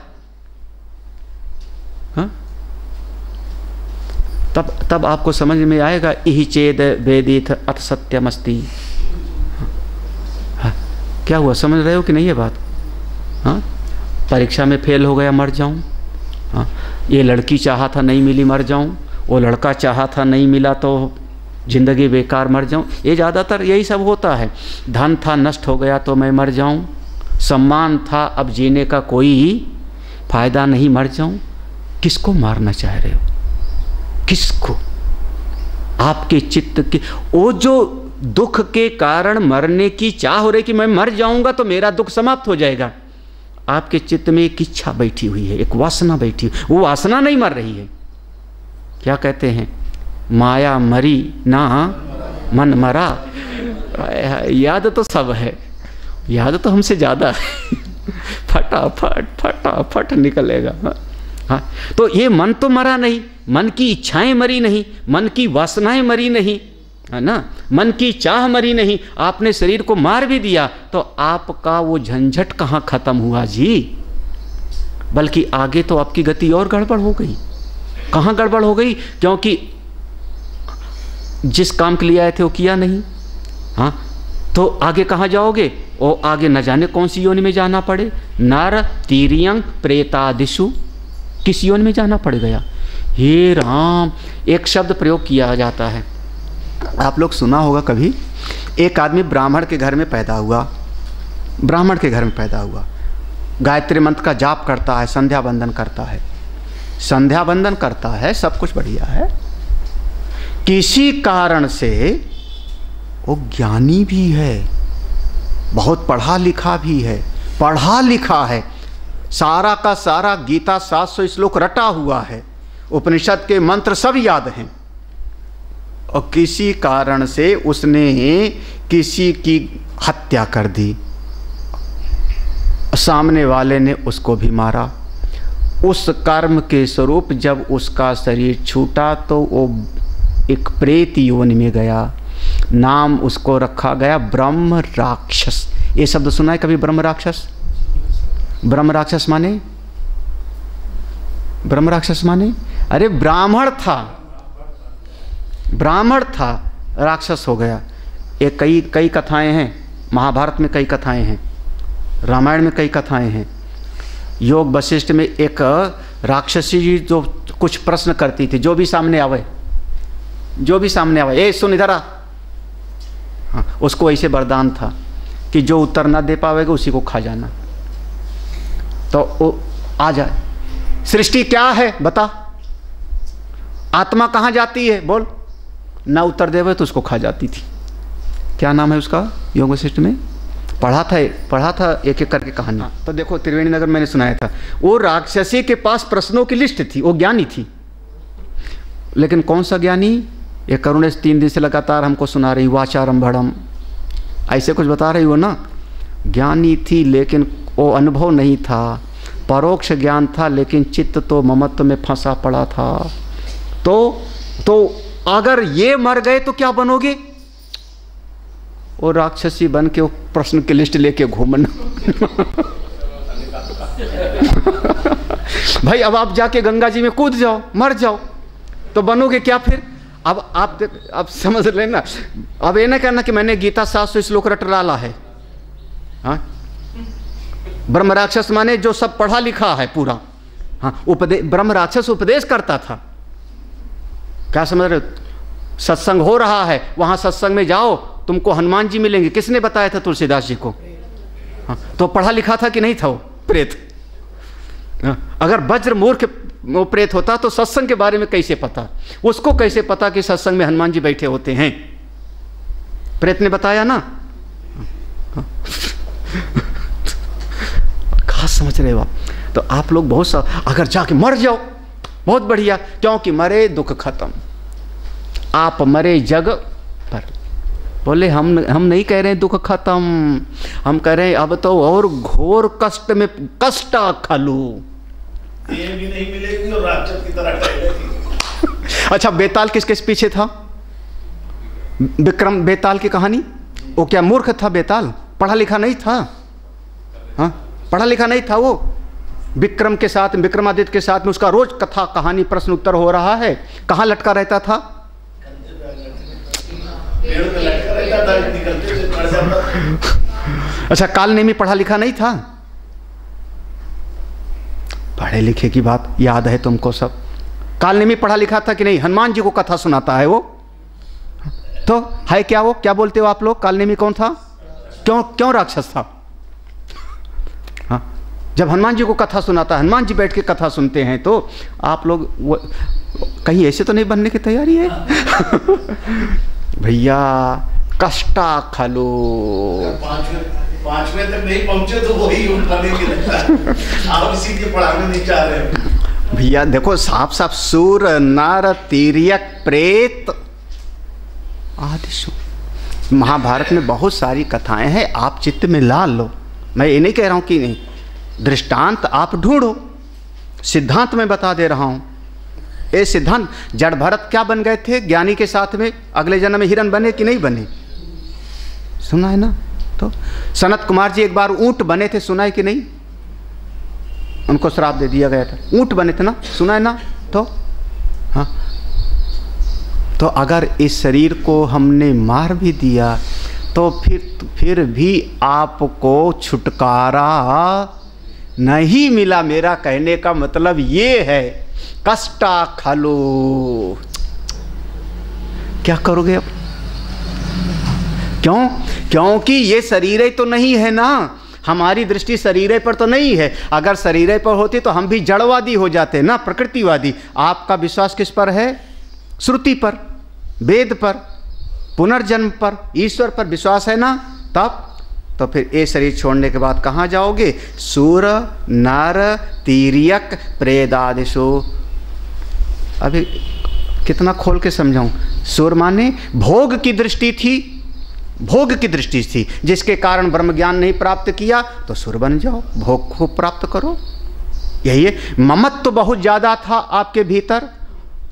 हाँ? तब आपको समझ में आएगा, इहि चेद वेदित अथ सत्यमस्ति। हाँ? क्या हुआ, समझ रहे हो कि नहीं ये बात? हाँ, परीक्षा में फेल हो गया, मर जाऊं। हाँ, ये लड़की चाहा था नहीं मिली, मर जाऊं। वो लड़का चाहा था नहीं मिला तो जिंदगी बेकार, मर जाऊं। ये ज़्यादातर यही सब होता है। धन था नष्ट हो गया तो मैं मर जाऊं, सम्मान था अब जीने का कोई फायदा नहीं, मर जाऊं। किसको मारना चाह रहे हो, किसको? आपके चित्त के वो जो दुख के कारण मरने की चाह हो रही कि मैं मर जाऊंगा तो मेरा दुख समाप्त हो जाएगा, आपके चित्त में एक इच्छा बैठी हुई है, एक वासना बैठी हुई। वो वासना नहीं मर रही है। क्या कहते हैं, माया मरी ना मन मरा। याद तो सब है, याद तो हमसे ज़्यादा है। फटाफट फटाफट निकलेगा। हाँ, तो ये मन तो मरा नहीं, मन की इच्छाएं मरी नहीं, मन की वासनाएं मरी नहीं, है ना, मन की चाह मरी नहीं। आपने शरीर को मार भी दिया तो आपका वो झंझट कहाँ खत्म हुआ जी, बल्कि आगे तो आपकी गति और गड़बड़ हो गई। कहाँ गड़बड़ हो गई? क्योंकि जिस काम के लिए आए थे वो किया नहीं। हाँ, तो आगे कहाँ जाओगे? वो आगे न जाने कौन सी योनि में जाना पड़े, नर तीर्यंग प्रेतादिशु, किस योनि में जाना पड़ गया। हे राम, एक शब्द प्रयोग किया जाता है, आप लोग सुना होगा कभी। एक आदमी ब्राह्मण के घर में पैदा हुआ, ब्राह्मण के घर में पैदा हुआ, गायत्री मंत्र का जाप करता है, संध्या बंदन करता है, संध्या बंदन करता है, सब कुछ बढ़िया है, किसी कारण से वो ज्ञानी भी है, बहुत पढ़ा लिखा भी है, पढ़ा लिखा है, सारा का सारा गीता 700 श्लोक रटा हुआ है, उपनिषद के मंत्र सब याद हैं, और किसी कारण से उसने किसी की हत्या कर दी, सामने वाले ने उसको भी मारा। उस कर्म के स्वरूप जब उसका शरीर छूटा तो वो एक प्रेत योनि में गया, नाम उसको रखा गया ब्रह्म राक्षस। ये शब्द सुना है कभी, ब्रह्म राक्षस? ब्रह्म राक्षस माने, ब्रह्म राक्षस माने अरे ब्राह्मण था, ब्राह्मण था, राक्षस हो गया। ये कई कथाएं हैं, महाभारत में कई कथाएं हैं, रामायण में कई कथाएं हैं। योग वशिष्ठ में एक राक्षसी जी जो कुछ प्रश्न करती थी, जो भी सामने आवे, जो भी सामने आवे, ए सुन इधर आ, हाँ, उसको ऐसे वरदान था कि जो उत्तर ना दे पावेगा उसी को खा जाना। तो वो आ जाए, सृष्टि क्या है बता, आत्मा कहाँ जाती है बोल, ना उत्तर देवे तो उसको खा जाती थी। क्या नाम है उसका योग वशिष्ठ में? पढ़ा था एक एक करके कहानी। तो देखो त्रिवेणी नगर मैंने सुनाया था, वो राक्षसी के पास प्रश्नों की लिस्ट थी, वो ज्ञानी थी, लेकिन कौन सा ज्ञानी? ये करुणेश 3 दिन से लगातार हमको सुना रही, वाचारम भड़म ऐसे कुछ बता रही हो ना। ज्ञानी थी लेकिन वो अनुभव नहीं था, परोक्ष ज्ञान था, लेकिन चित्त तो ममत्व में फंसा पड़ा था। तो अगर ये मर गए तो क्या बनोगे? वो राक्षसी बन के वो प्रश्न की लिस्ट लेके घूमना। भाई अब आप जाके गंगा जी में कूद जाओ, मर जाओ, तो बनोगे क्या फिर? अब आप समझ लेना। अब ये ना कहना कि मैंने गीता 700 श्लोक रट डाला है। हाँ, ब्रह्म राक्षस माने जो सब पढ़ा लिखा है पूरा। हाँ, ब्रह्म राक्षस उपदेश करता था। क्या समझ रहे हो? सत्संग हो रहा है, वहां सत्संग में जाओ, तुमको हनुमान जी मिलेंगे। किसने बताया था तुलसीदास जी को? हाँ, तो पढ़ा लिखा था कि नहीं था वो प्रेत? हाँ, अगर वज्र मूर्ख वो प्रेत होता तो सत्संग के बारे में कैसे पता? उसको कैसे पता कि सत्संग में हनुमान जी बैठे होते हैं? प्रेत ने बताया ना। खास समझ रहे हो आप? तो आप लोग बहुत अगर जाके मर जाओ बहुत बढ़िया, क्योंकि मरे दुख खत्म, आप मरे जग पर। बोले हम नहीं कह रहे हैं दुख खत्म, हम कह रहे हैं अब तो और घोर कष्ट में कष्ट खलू, ये भी नहीं मिलेगी और राक्षस की तरह टहलेगी। अच्छा, बेताल किसके पीछे था? विक्रम बेताल की कहानी। वो क्या मूर्ख था बेताल? पढ़ा लिखा नहीं था। हाँ, पढ़ा लिखा नहीं था वो। विक्रम के साथ, विक्रमादित्य के साथ में उसका रोज कथा कहानी प्रश्न उत्तर हो रहा है। कहाँ लटका रहता था? अच्छा, कालनेमी पढ़ा लिखा नहीं था? पढ़े लिखे की बात याद है तुमको सब। कालनेमी पढ़ा लिखा था कि नहीं? हनुमान जी को कथा सुनाता है वो। तो है क्या वो? क्या बोलते हो आप लोग? कालनेमी कौन था? क्यों राक्षस था? हाँ, जब हनुमान जी को कथा सुनाता, हनुमान जी बैठ के कथा सुनते हैं, तो आप लोग वो कहीं ऐसे तो नहीं बनने की तैयारी है? भैया कष्टा खलो। पांचवें तक नहीं पहुंचे तो वही उठाने की लगता है। आप इसी के पढ़ाने नहीं चाह रहे भैया। देखो साफ साफ सूर नर तिर्यक प्रेत आदि महाभारत में बहुत सारी कथाएं हैं, आप चित्त में ला लो। मैं ये नहीं कह रहा हूं कि नहीं, दृष्टांत आप ढूंढो, सिद्धांत में बता दे रहा हूं। ये सिद्धांत, जड़ भरत क्या बन गए थे ज्ञानी के साथ में? अगले जन्म में हिरण बने कि नहीं बने? सुना है ना। तो सनत कुमार जी एक बार ऊंट बने थे, सुना है कि नहीं? उनको श्राप दे दिया गया था, ऊंट बने थे ना, सुना है ना। तो हाँ, तो अगर इस शरीर को हमने मार भी दिया तो फिर भी आपको छुटकारा नहीं मिला। मेरा कहने का मतलब ये है, कष्टा खलो। क्या करोगे अब? क्योंकि ये शरीर ही तो नहीं है ना। हमारी दृष्टि शरीर पर तो नहीं है। अगर शरीर पर होती तो हम भी जड़वादी हो जाते ना, प्रकृतिवादी। आपका विश्वास किस पर है? श्रुति पर, वेद पर, पुनर्जन्म पर, ईश्वर पर विश्वास है ना। तब तो फिर ये शरीर छोड़ने के बाद कहाँ जाओगे? सूर, नर, तिर्यक, प्रेदादिशो। अभी कितना खोल के समझाऊं। सूर माने भोग की दृष्टि थी, भोग की दृष्टि थी, जिसके कारण ब्रह्म ज्ञान नहीं प्राप्त किया तो सुर बन जाओ, भोग को प्राप्त करो। यही है। ममत्व तो बहुत ज़्यादा था आपके भीतर,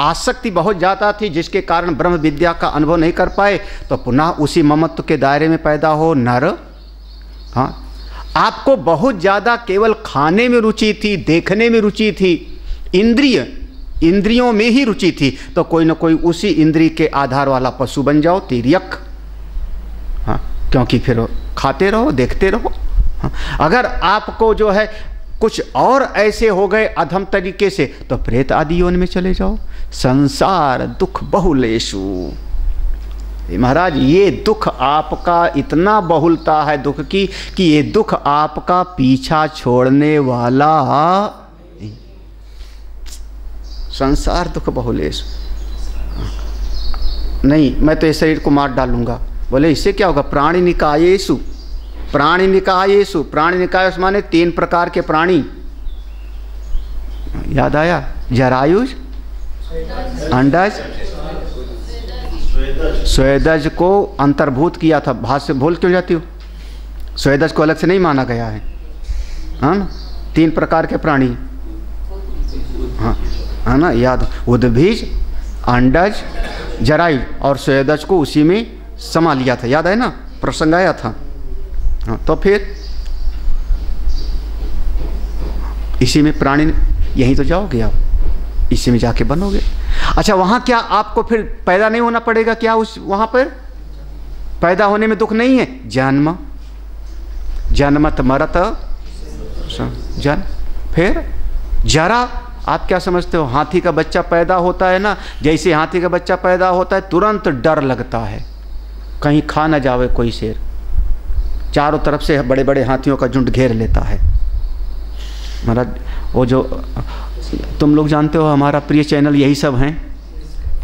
आसक्ति बहुत ज़्यादा थी, जिसके कारण ब्रह्म विद्या का अनुभव नहीं कर पाए, तो पुनः उसी ममत्व के दायरे में पैदा हो नर। हाँ, आपको बहुत ज़्यादा केवल खाने में रुचि थी, देखने में रुचि थी, इंद्रियों में ही रुचि थी, तो कोई ना कोई उसी इंद्रिय के आधार वाला पशु बन जाओ, तिर्यक। हाँ, क्योंकि फिर खाते रहो, देखते रहो। हाँ, अगर आपको जो है कुछ और ऐसे हो गए अधम तरीके से, तो प्रेत आदि योनि में चले जाओ। संसार दुख बहुलेशु। महाराज, ये दुख आपका इतना बहुलता है दुख की कि ये दुख आपका पीछा छोड़ने वाला संसार दुख बहुलेशु। नहीं, मैं तो इस शरीर को मार डालूंगा। बोले इससे क्या होगा? प्राणी निकायेषु, प्राणी निकायेषु। प्राणी निकाय माने 3 प्रकार के प्राणी। याद आया? जरायुज, अंडज, स्वेदज को अंतर्भूत किया था। भाष्य भूल क्यों जाती हो? स्वेदज को अलग से नहीं माना गया है, हाँ ना। 3 प्रकार के प्राणी, हाँ, है ना, याद। उद्भिज, अंडज, जरायुज और स्वेदज को उसी में समा लिया था, याद है ना, प्रसंग आया था। हाँ, तो फिर इसी में प्राणी, यहीं तो जाओगे आप, इसी में जाके बनोगे। अच्छा, वहाँ क्या आपको फिर पैदा नहीं होना पड़ेगा क्या? उस वहाँ पर पैदा होने में दुख नहीं है? जन्म, जन्मत मरत जन्म, फिर जरा। आप क्या समझते हो? हाथी का बच्चा पैदा होता है ना, जैसे हाथी का बच्चा पैदा होता है तुरंत डर लगता है, कहीं खा ना जावे कोई शेर। चारों तरफ से बड़े बड़े हाथियों का झुंड घेर लेता है। महाराज, वो जो तुम लोग जानते हो, हमारा प्रिय चैनल यही सब हैं,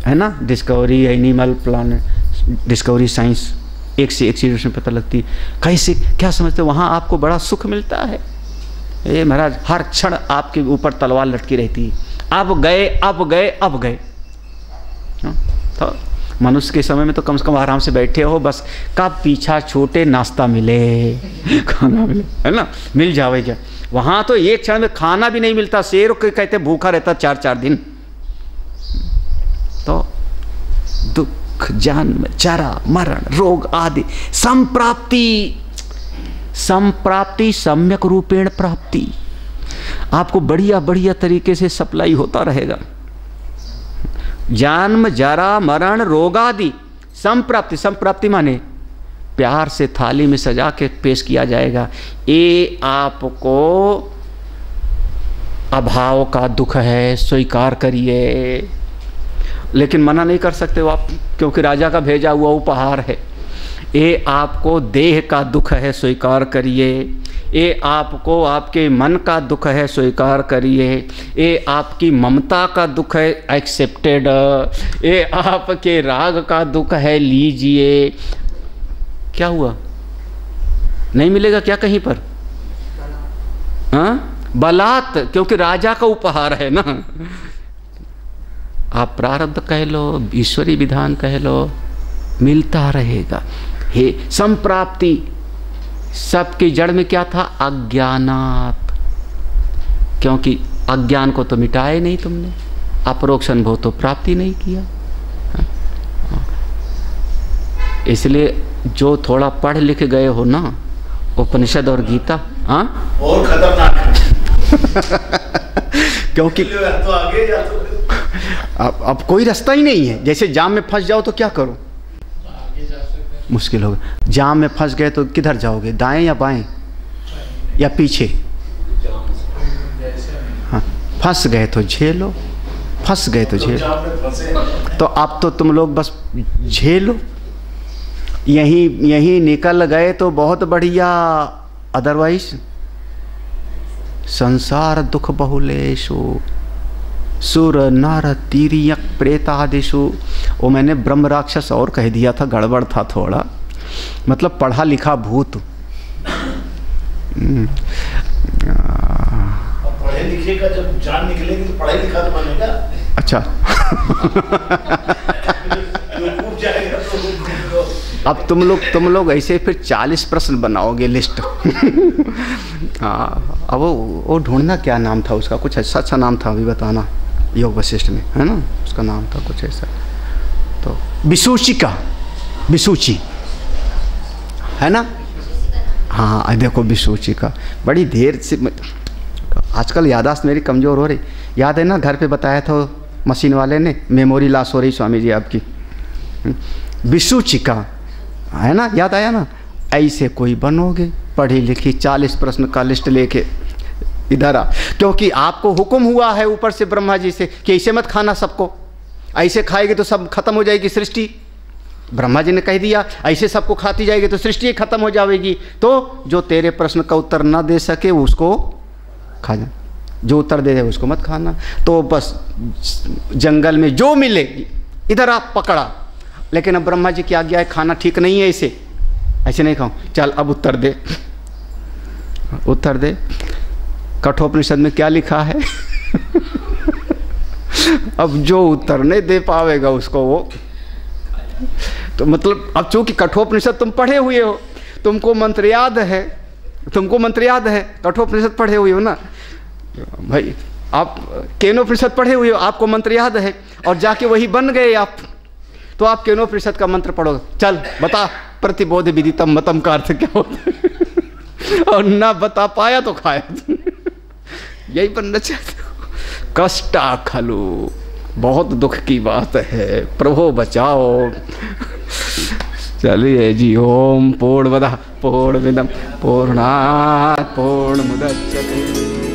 है ना, discovery, animal planet, discovery science, एक से एक चीज़ उसमें पता लगती है। कैसे, क्या समझते हो? वहाँ आपको बड़ा सुख मिलता है। ये महाराज, हर क्षण आपके ऊपर तलवार लटकी रहती है। अब गए, अब गए, अब गए। तो मनुष्य के समय में तो कम से कम आराम से बैठे हो, बस कब पीछा छूटे, नाश्ता मिले, खाना मिले, है ना, मिल जावे क्या। वहाँ तो एक क्षण में खाना भी नहीं मिलता। शेर को कहते भूखा रहता 4-4 दिन। तो दुख, जन्म, जरा, मरण, रोग आदि, संप्राप्ति, संप्राप्ति सम्यक रूपेण प्राप्ति। आपको बढ़िया बढ़िया तरीके से सप्लाई होता रहेगा। जन्म, जरा, मरण, रोग आदि, संप्राप्ति। संप्राप्ति माने प्यार से थाली में सजा के पेश किया जाएगा। ये आपको अभाव का दुख है, स्वीकार करिए। लेकिन मना नहीं कर सकते हो आप, क्योंकि राजा का भेजा हुआ उपहार है। ये आपको देह का दुख है, स्वीकार करिए। ये आपको आपके मन का दुख है, स्वीकार करिए। ये आपकी ममता का दुख है, एक्सेप्टेड। ये आपके राग का दुख है, लीजिए। क्या हुआ? नहीं मिलेगा क्या कहीं पर? हाँ, बलात्, क्योंकि राजा का उपहार है ना। आप प्रारब्ध कह लो, ईश्वरी विधान कह लो, मिलता रहेगा। हे संप्राप्ति, सबकी जड़ में क्या था? अज्ञानात्। क्योंकि अज्ञान को तो मिटाए नहीं तुमने, अपरोक्ष अनुभव तो प्राप्ति नहीं किया। इसलिए जो थोड़ा पढ़ लिख गए हो ना, उपनिषद और गीता, हाँ, और खतरनाक क्योंकि तो आगे या तो अब कोई रास्ता ही नहीं है। जैसे जाम में फंस जाओ तो क्या करो? मुश्किल होगा। जाम में फंस गए तो किधर जाओगे? दाएं या बाएं या पीछे? हाँ, फंस गए तो झेलो, फंस गए तो झेलो। तो अब तो तुम लोग बस झेलो। यहीं निकल गए तो बहुत बढ़िया, अदरवाइज संसार दुख बहुलेशु सुर नर तीर्यक प्रेतादिशु। वो मैंने ब्रह्म राक्षस और कह दिया था, गड़बड़ था थोड़ा, मतलब पढ़ा लिखा भूत। पढ़े लिखे का जब जान निकलेगी तो पढ़ाई लिखा तो बनेगा। अच्छा अब तुम लोग ऐसे फिर 40 प्रश्न बनाओगे लिस्ट। हाँ, अब वो ढूंढना क्या नाम था उसका, कुछ अच्छा नाम था, अभी बताना। योग वशिष्ठ में है ना, उसका नाम था कुछ ऐसा, तो विसूचिका, विसूची है ना। हाँ देखो विसूचिका, बड़ी देर से आजकल याददाश्त मेरी कमज़ोर हो रही। याद है ना, घर पे बताया था मशीन वाले ने, मेमोरी लॉस हो रही स्वामी जी आपकी। विसूचिका है ना, याद आया ना। ऐसे कोई बनोगे पढ़ी लिखी, 40 प्रश्न का लिस्ट लेके इधर आ, क्योंकि आपको हुक्म हुआ है ऊपर से ब्रह्मा जी से कि ऐसे मत खाना सबको, ऐसे खाएगी तो सब खत्म हो जाएगी सृष्टि। ब्रह्मा जी ने कह दिया ऐसे सबको खाती जाएगी तो सृष्टि खत्म हो जाएगी। तो जो तेरे प्रश्न का उत्तर ना दे सके उसको खा जा, जो उत्तर दे दे उसको मत खाना। तो बस जंगल में जो मिले इधर आप पकड़ा, लेकिन अब ब्रह्मा जी की आज्ञा है खाना ठीक नहीं है, ऐसे नहीं खाओ। चल अब उत्तर दे, उत्तर दे। कठोपनिषद में क्या लिखा है? अब जो उत्तर नहीं दे पावेगा उसको वो, तो मतलब अब चूंकि कठोपनिषद तुम पढ़े हुए हो, तुमको मंत्र याद है, तुमको मंत्र याद है, कठोपनिषद पढ़े हुए हो ना भाई, आप केनोपनिषद पढ़े हुए हो, आपको मंत्र याद है, और जाके वही बन गए आप, तो आप केनोपनिषद का मंत्र पढ़ोगे। चल बता प्रतिबोध विदितम मतम का अर्थ क्या होता है? और ना बता पाया तो खाया। यही बनना चाहते हो। कष्टा खलु, बहुत दुख की बात है, प्रभु बचाओ। चलिए जी, ओम पूर्णमदः पूर्णमिदं पूर्णात् पूर्णमुदच्यते।